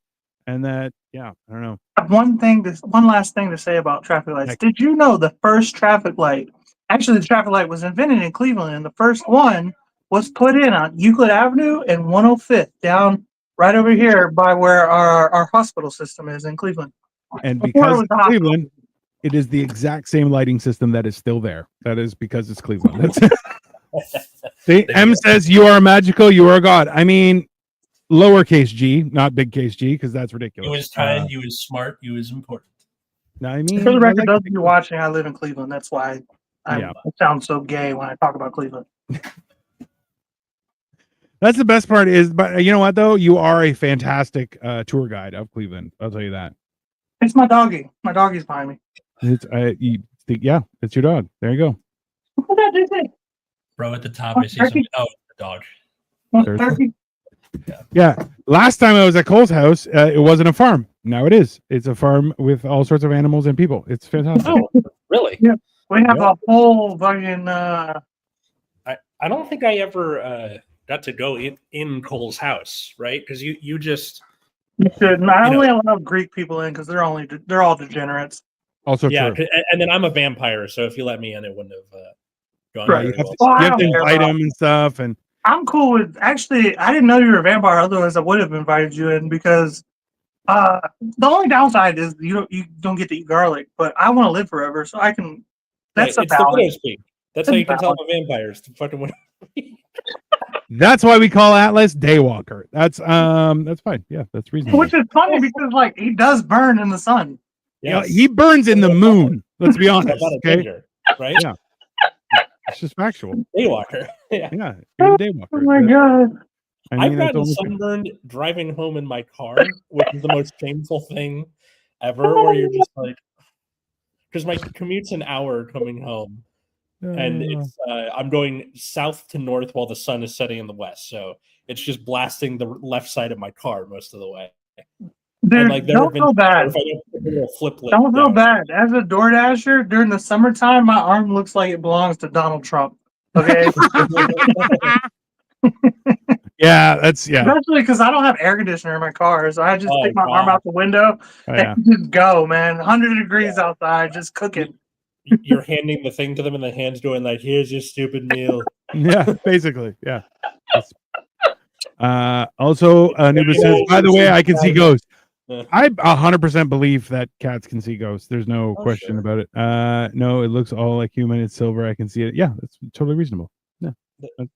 And that, yeah, I don't know. One last thing to say about traffic lights. Like- Did you know the first traffic light? Actually, the traffic light was invented in Cleveland, and the first one was put in on Euclid Avenue and 105th, down right over here by where our hospital system is in Cleveland. And Before it because was it's a hospital. Cleveland, it is the exact same lighting system that is still there. That is because it's Cleveland. That's it. See, M says you are magical, you are a god. I mean, lowercase g, not big case G, because that's ridiculous. You was kind, you was smart, you was important. No, I mean, For the I record, like- those of you watching, I live in Cleveland. That's why Yeah. I sound so gay when I talk about Cleveland. that's the best part is, but you know what though? You are a fantastic tour guide of Cleveland. I'll tell you that. It's my doggy. My doggy's behind me. It's yeah, it's your dog. There you go. What did I do? Bro, at the top, I see something. Oh, the dog. There's- Turkey? Yeah. Last time I was at Cole's house, it wasn't a farm. Now it is. It's a farm with all sorts of animals and people. It's fantastic. Oh, really? Yeah. We have Yeah. a whole fucking. I don't think I ever got to go in Cole's house, right? Because you just You shouldn't. I You know- only allow Greek people in because they're all degenerates. Also yeah, true. and then I'm a vampire, so if you let me in, it wouldn't have gone Right, You very have well. to, Well, you I have to don't care invite about- them and stuff. And I'm cool with. Actually, I didn't know you were a vampire. Otherwise, I would have invited you in because the only downside is you don't get to eat garlic. But I want to live forever, so I can. That's Right, a it's the balance. widow's peak. That's how you can tell Balance. I'm a vampire. It's the fucking widow. that's why we call Atlas Daywalker. That's fine. Yeah, that's reasonable. Which is funny because like he does burn in the sun. Yeah, he burns in the moon. Let's be I'm honest. not a Okay, ginger, right? Yeah. It's just factual. Daywalker. Yeah. Yeah, you're a daywalker. Oh my god! I I've mean, that's gotten only- sunburned driving home in my car, which is the most shameful thing ever. Where you're just like, because my commute's an hour coming home, and it's I'm going south to north while the sun is setting in the west, so it's just blasting the left side of my car most of the way. Dude, And like there don't have been feel bad. if I don't put a little flip lip Don't feel down. bad. As a Door Dasher, during the summertime, my arm looks like it belongs to Donald Trump. Okay, yeah, that's yeah. especially because I don't have air conditioner in my car, so I just Oh, stick my arm God. out the window Oh, yeah. and just go, man. 100 degrees outside, just cooking. You're handing the thing to them, and the hand's doing like, "Here's your stupid meal." Yeah, basically, yeah. Also, Anubis says, by the way, I can see ghosts. Yeah. I 100% believe that cats can see ghosts. There's no Oh, question sure. about it. No, it looks all like human. It's silver. I can see it. Yeah, that's totally reasonable.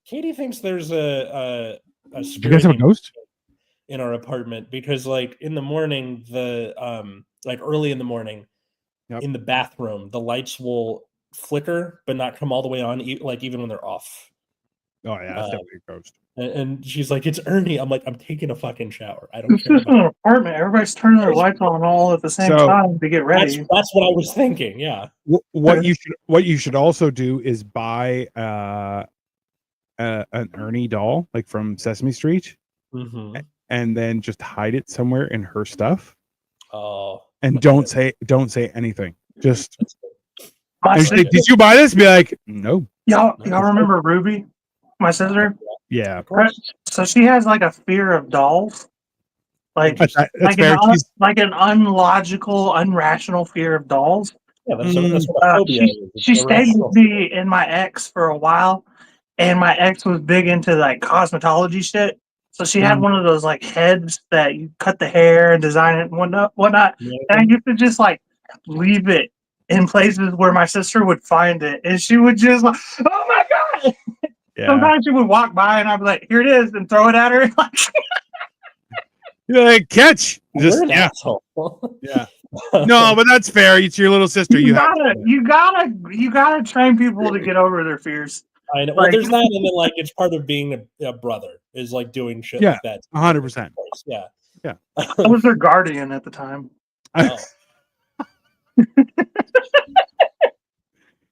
Katie thinks there's a Do you spirit guys have a ghost? in our apartment because, like, in the morning, like early in the morning, Yep. in the bathroom, the lights will flicker but not come all the way on, like even when they're off. Oh yeah, that's definitely a ghost. And she's like, "It's Ernie." I'm like, "I'm taking a fucking shower. I don't This care." is an apartment. Everybody's turning their lights on all at the same So- time to get ready. That's what I was thinking. Yeah. What you should also do is buy an Ernie doll, like from Sesame Street, Mm-hmm. and then just hide it somewhere in her stuff, Oh. and my don't God. say anything. Just My and she's like, sister, did you buy this? Be like, no. y'all remember Ruby, my sister? Yeah, Of course. So she has like a fear of dolls, like that's like fair. She's- like an unlogical, unrational fear of dolls. Yeah, that's what a phobia is. It's She stayed irrational. with me and my ex for a while, and my ex was big into like cosmetology shit. So she had Mhm. one of those like heads that you cut the hair and design it and whatnot. Yeah. And I used to just like leave it in places where my sister would find it, and she would just like, "Oh my god!" yeah. Sometimes she would walk by, and I'd be like, "Here it is," and throw it at her. You're like, catch. You're Just an yeah, asshole. yeah. No, but that's fair. It's your little sister. you have gotta train people to get over their fears. I know. Well, Like- there's that, and then like it's part of being a brother is like doing shit Yeah, like that. 100%. Yeah. Yeah. I was their guardian at the time. Oh.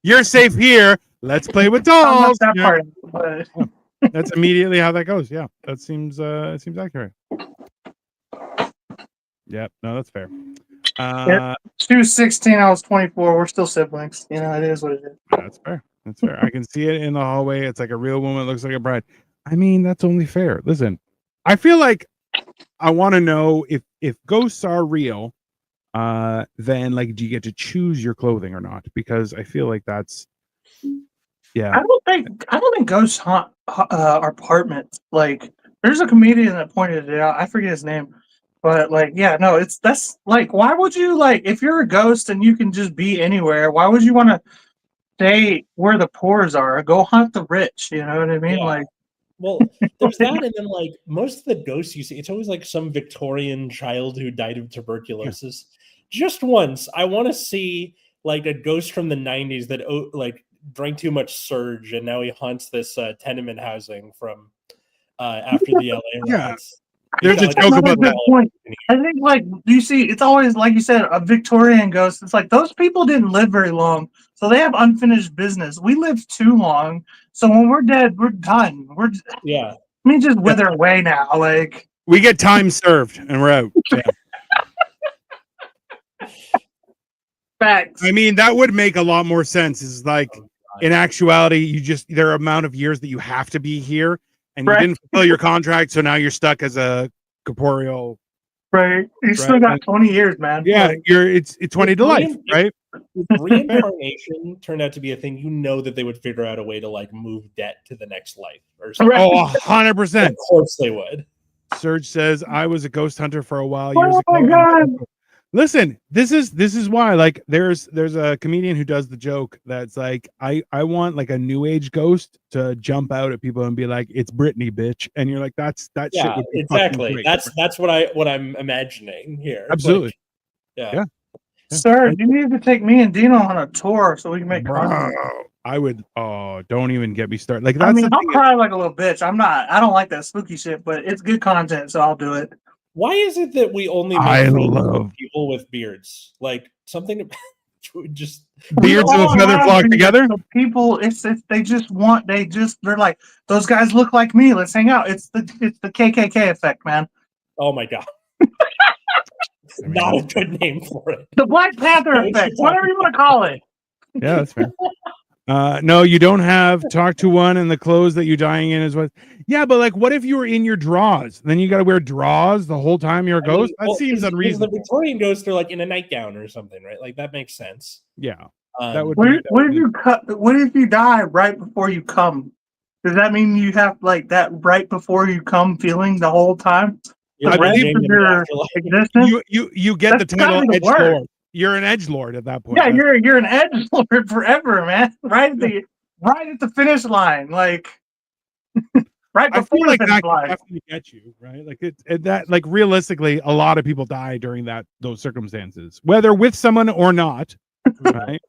You're safe here. Let's play with I'm not dolls. that Yeah. part, but That's immediately how that goes. Yeah, that seems accurate. Yep, no, that's fair. she was 16, I was 24. We're still siblings. You know, it is what it is. That's fair. That's fair. I can see it in the hallway. It's like a real woman, looks like a bride. I mean, that's only fair. Listen, I feel like I want to know if ghosts are real, then like do you get to choose your clothing or not? Because I feel like that's yeah. I don't think ghosts haunt our apartments. Like, there's a comedian that pointed it out. I forget his name, but like, yeah, no, that's like, why would you like if you're a ghost and you can just be anywhere? Why would you want to stay where the poors are? Go hunt the rich. You know what I mean? Yeah. Like, Well, there's that, and then like most of the ghosts you see, it's always like some Victorian child who died of tuberculosis. Just once, I want to see like a ghost from the '90s that like drank too much surge, and now he haunts this tenement housing from after the LA Yeah. riots. There's He's a got, joke That's about a good that. point. I think like you see, it's always like you said, a Victorian ghost. It's like those people didn't live very long, so they have unfinished business. We lived too long, so when we're dead, we're done. Yeah. We just wither away now. Like, We get time served and we're out. Yeah. facts. I mean, that would make a lot more sense. Is like in actuality, you just there are amount of years that you have to be here, and you Right. didn't fulfill your contract, so now you're stuck as a corporeal. Right. You still got 20 years, man. Yeah, Like, it's 20 to life, right? If reincarnation turned out to be a thing, you know that they would figure out a way to like move debt to the next life or something. Right. Oh, 100%. Of course they would. Serge says I was a ghost hunter for a while years Oh my ago. God. Listen, this is why like there's a comedian who does the joke that's like I want like a new age ghost to jump out at people and be like it's Britney, bitch, and you're like that shit Yeah, would be fucking exactly. great. That's what I'm imagining here. Absolutely. Like, yeah. Yeah. Sir, you need to take me and Dino on a tour so we can make content. Bro, I would. Oh, don't even get me started. Like I that's mean, the I'll thing. cry like a little bitch. I don't like that spooky shit, but it's good content, so I'll do it. Why is it that we only make I friends love- with people with beards? Like something just Beards We and a all feather have flock beards, together. so people, it's they're like, those guys look like me. Let's hang out. It's the KKK effect, man. oh my god. I mean, Not a good name for it. The Black Panther effect, whatever you want to call it. Yeah, that's fair. No, you don't have talk to one and the clothes that you're dying in is what. Yeah, but like, what if you were in your drawers? Then you got to wear drawers the whole time you're a ghost. That seems because unreasonable. The Victorian ghosts are like in a nightgown or something, right? Like that makes sense. Yeah, that would. What be- if, what if you cut? What if you die right before you come? Does that mean you have like that right before you come feeling the whole time? You're The rest living of in the your afterlife. existence? You get the That's title gotta be the edge word. lord. You're an edge lord at that point. Yeah, That's- you're an edge lord forever, man. Right at the finish line, like right I before feel the like finish that can line. definitely get you right. Like that like realistically, a lot of people die during those circumstances, whether with someone or not. Right.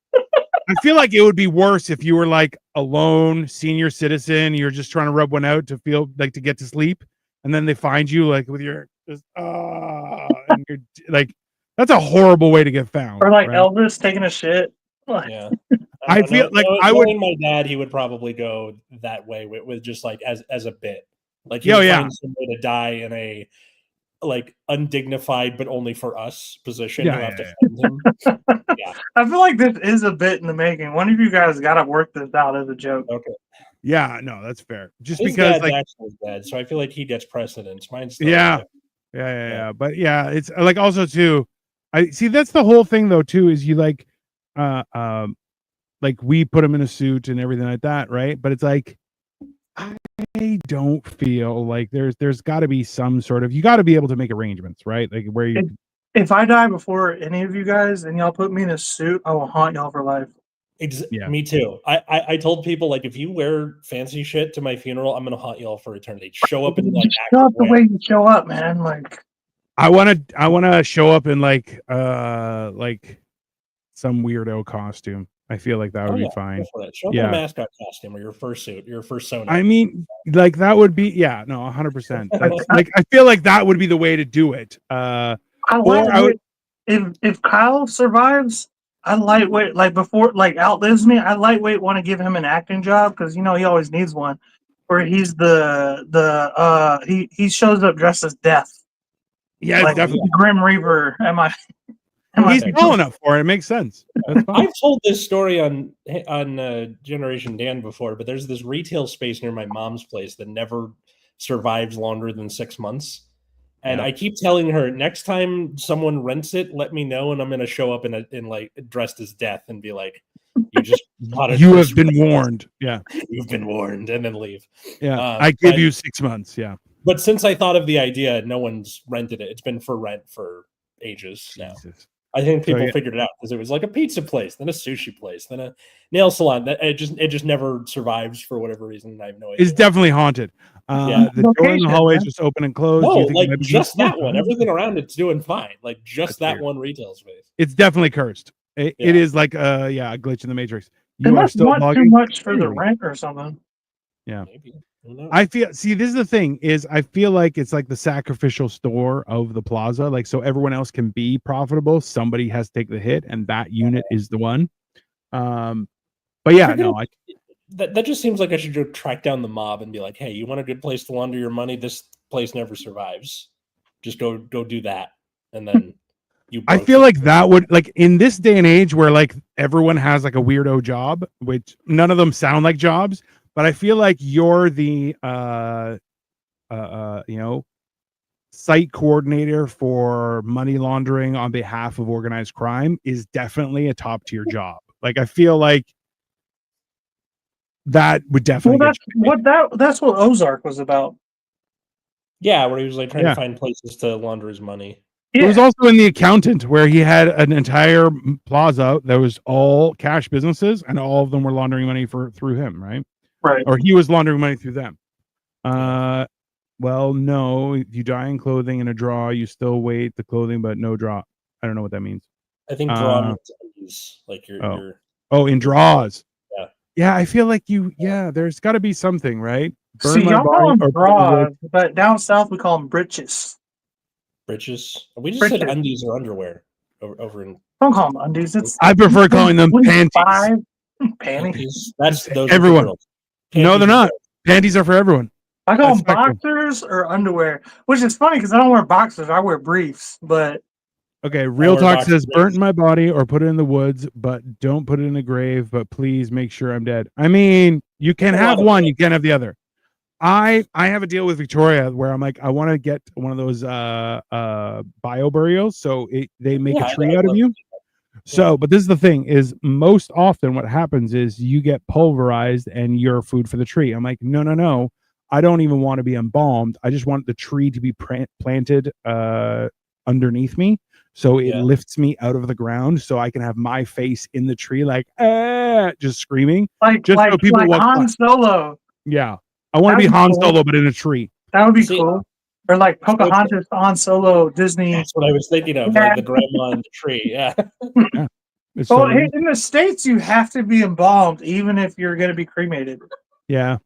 I feel like it would be worse if you were like alone, senior citizen. You're just trying to rub one out to feel like to get to sleep, and then they find you like with your just and you're like, that's a horrible way to get found. Or like right? Elvis taking a shit. Yeah. I don't feel know. like I would- knowing my dad, he would probably go that way with just like as a bit. Like he Yo, would yeah. find some way to die in a like undignified but only for us position. Yeah, You'll have yeah, to find him. I feel like this is a bit in the making. One of you guys got to work this out as a joke. Okay. Yeah, no, that's fair. Just His because dad's like actually dead, so I feel like he gets precedence. Mine's still yeah. alive. Yeah. But yeah, it's like also too. I see that's the whole thing though too. Is you like we put him in a suit and everything like that, right? But it's like I don't feel like there's got to be some sort of you got to be able to make arrangements, right? Like where you If I die before any of you guys and y'all put me in a suit, I will haunt y'all for life. Yeah. Me too. I told people like if you wear fancy shit to my funeral, I'm gonna haunt y'all for eternity. Show up in like Show up the active way you show up, man. Like I want to show up in like some weirdo costume. I feel like that would be fine. Go for it. Show up in a mascot costume or your fursuit, your persona. I mean, like that would be 100%. Like I feel like that would be the way to do it. I like it. If Kyle survives, lightweight, like before, like outlives me. I lightweight want to give him an acting job because he always needs one. Where he's he shows up dressed as Death, Yeah, it's like definitely. Grim Reaper. He's tall enough for it. It makes sense. That's fine. I've told this story on Generation Dan before, but there's this retail space near my mom's place that never survives longer than 6 months. And I keep telling her, next time someone rents it, let me know, and I'm going to show up in like dressed as Death and be like, "You just bought it. You have been warned." Yeah, you've been warned, and then leave. Yeah, I give you 6 months. Yeah, but since I thought of the idea, no one's rented it. It's been for rent for ages now. I think people figured it out because it was like a pizza place, then a sushi place, then a nail salon. That it just never survives for whatever reason. I have no idea. It's definitely haunted. The door in the hallway is just open and closed. No, like just that one. Everything around it's doing fine. Like just that one retail space. It's definitely cursed. It is like a glitch in the Matrix. You are still too much for the rent or something. Yeah. Maybe. I feel this is the thing is I feel like it's like the sacrificial store of the plaza, like so everyone else can be profitable, somebody has to take the hit and that unit is the one. But yeah, no, that just seems like I should go track down the mob and be like, hey, you want a good place to launder your money? This place never survives. Just go do that. And then I feel like that would like in this day and age where like everyone has like a weirdo job, which none of them sound like jobs. But I feel like you're the site coordinator for money laundering on behalf of organized crime is definitely a top tier job. Like I feel like that would definitely that's what Ozark was about. Yeah, where he was like trying to find places to launder his money. It was also in The Accountant where he had an entire plaza that was all cash businesses and all of them were laundering money through him, right? Right. Or he was laundering money through them. Well, no, if you die in clothing in a draw, you still wait the clothing, but no draw. I don't know what that means. I think draw means like you're in draws. Yeah. Yeah, I feel like there's got to be something, right? See, y'all call them draws, but down south we call them breeches. Breeches? We just said undies or underwear over in. Don't call them undies. I prefer calling them panties. Panties. That's those everyone. Panties no, they're not. Panties are for everyone. I call them boxers or underwear, which is funny because I don't wear boxers. I wear briefs, but. Okay, Real Talk says burnt in my body or put it in the woods, but don't put it in a grave, but please make sure I'm dead. I mean, you can have one, you can't have the other. I have a deal with Victoria where I'm like, I want to get one of those bio burials, so they make a tree out of you. So, but this is the thing is most often what happens is you get pulverized and you're food for the tree. I'm like, no. I don't even want to be embalmed. I just want the tree to be planted underneath me. So it lifts me out of the ground so I can have my face in the tree, like, just screaming. So people like Han Solo. Yeah. I want to be Han Solo, but in a tree. That would be cool. Or like Pocahontas Han Solo Disney. That's what I was thinking of, like the grandma in the tree. Yeah. Well, in the States, you have to be embalmed, even if you're going to be cremated. Yeah.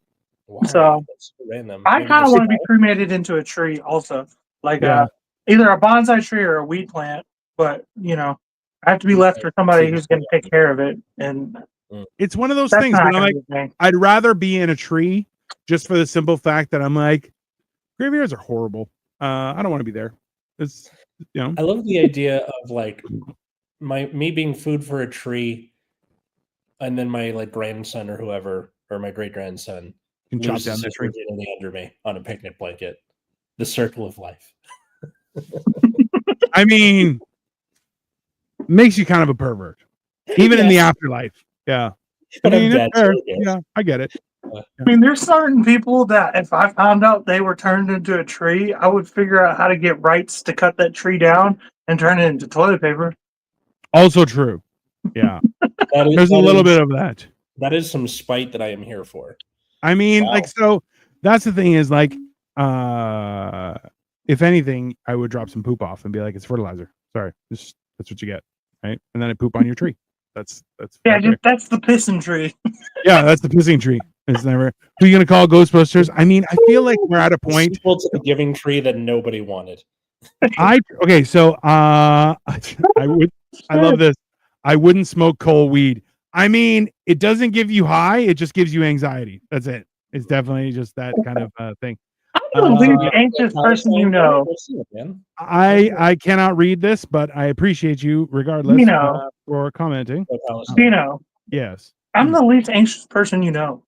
Wow, so random. I kind of want to be cremated into a tree also. Like either a bonsai tree or a weed plant. But, I have to be left for somebody who's going to take care of it. And it's one of those things where I'm like, I'd rather be in a tree just for the simple fact that I'm like, graveyards are horrible. I don't want to be there. It's I love the idea of like me being food for a tree, and then my like grandson or whoever or my great grandson can chop down the tree under me on a picnic blanket. The circle of life. I mean, makes you kind of a pervert, even in the afterlife. Yeah, but I mean, yeah, I get it. I mean, there's certain people that if I found out they were turned into a tree, I would figure out how to get rights to cut that tree down and turn it into toilet paper. Also true. Yeah. There's a little bit of that. That is some spite that I am here for. I mean, so that's the thing is like, if anything, I would drop some poop off and be like, it's fertilizer. Sorry. That's what you get. Right. And then I poop on your tree. That's that's the pissing tree. Yeah, that's the pissing tree. It's never. Who are you gonna call Ghostbusters? I mean, I feel like we're at a point. To the giving tree that nobody wanted. So I love this. I wouldn't smoke cold weed. I mean, it doesn't give you high; it just gives you anxiety. That's it. It's definitely just that kind of thing. I'm the least anxious person you know. I cannot read this, but I appreciate you regardless for commenting. Dino, Yes. I'm the least anxious person you know.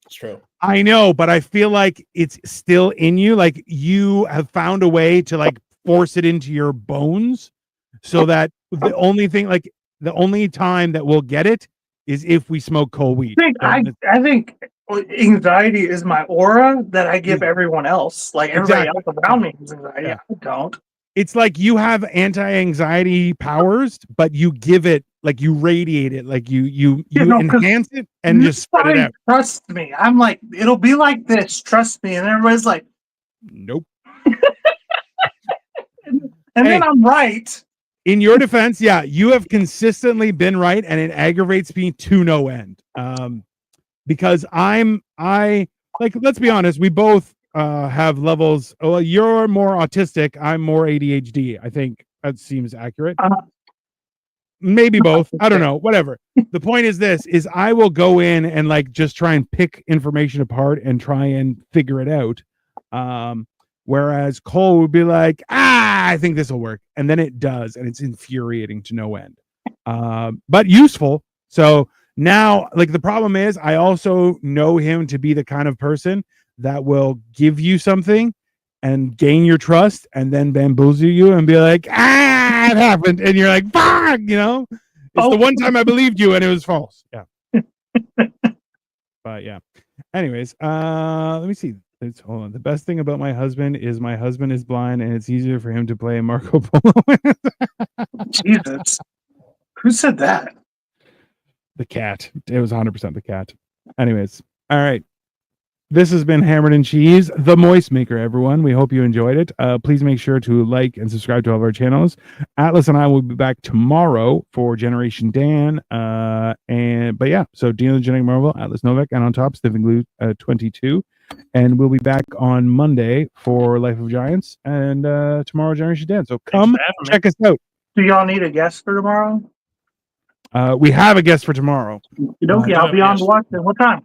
It's true. I know, but I feel like it's still in you. Like you have found a way to like force it into your bones so that the only thing, like the only time that we'll get it is if we smoke cold weed. I think anxiety is my aura that I give everyone else. Like everybody else around me has anxiety. Yeah. I don't. It's like you have anti-anxiety powers, but you give it like you radiate it, like you enhance it and just spread it out. Trust me. I'm like, it'll be like this. Trust me. And everybody's like, nope. and then I'm right. In your defense, yeah, you have consistently been right, and it aggravates me to no end. Because I like, let's be honest, we both have levels. Well, you're more autistic, I'm more ADHD. I think that seems accurate. Maybe both. I don't know. Whatever. The point is this: is I will go in and like just try and pick information apart and try and figure it out. Whereas Cole would be like, I think this will work, and then it does, and it's infuriating to no end. But useful. So now, like, the problem is, I also know him to be the kind of person that will give you something and gain your trust and then bamboozle you and be like, it happened. And you're like, fuck, you know, it's the one time I believed you and it was false. Yeah. But yeah. Anyways, let me see. Hold on. The best thing about my husband is blind and it's easier for him to play Marco Polo. Jesus. Who said that? The cat. It was 100% the cat. Anyways. All right. This has been Hammered and Cheese, the Moist Maker, everyone. We hope you enjoyed it. Please make sure to like and subscribe to all of our channels. Atlas and I will be back tomorrow for Generation Dan. But yeah, so Dino the Genetic Marvel, Atlas Novack, and on top, Sniffing Glue 22. And we'll be back on Monday for Life of Giants and tomorrow Generation Dan. So come check us out. Do y'all need a guest for tomorrow? We have a guest for tomorrow. I'll be on to watch it. What time?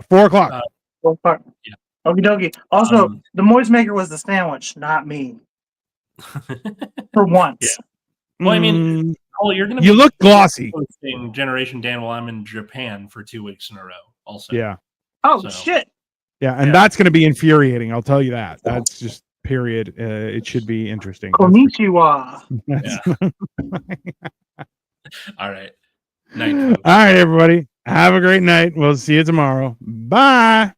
4 o'clock. 4 o'clock. Yeah. Okie dokie. Also, the Moist Maker was the sandwich, not me. For once. Yeah. Well, I mean, Cole, you're gonna. You look glossy. Hosting Generation Dan while I'm in Japan for 2 weeks in a row. Also. Yeah. Oh shit. Yeah, and that's going to be infuriating. I'll tell you that. That's just period. It should be interesting. Konnichiwa. Yeah. All right. Night. All right, everybody. Have a great night. We'll see you tomorrow. Bye.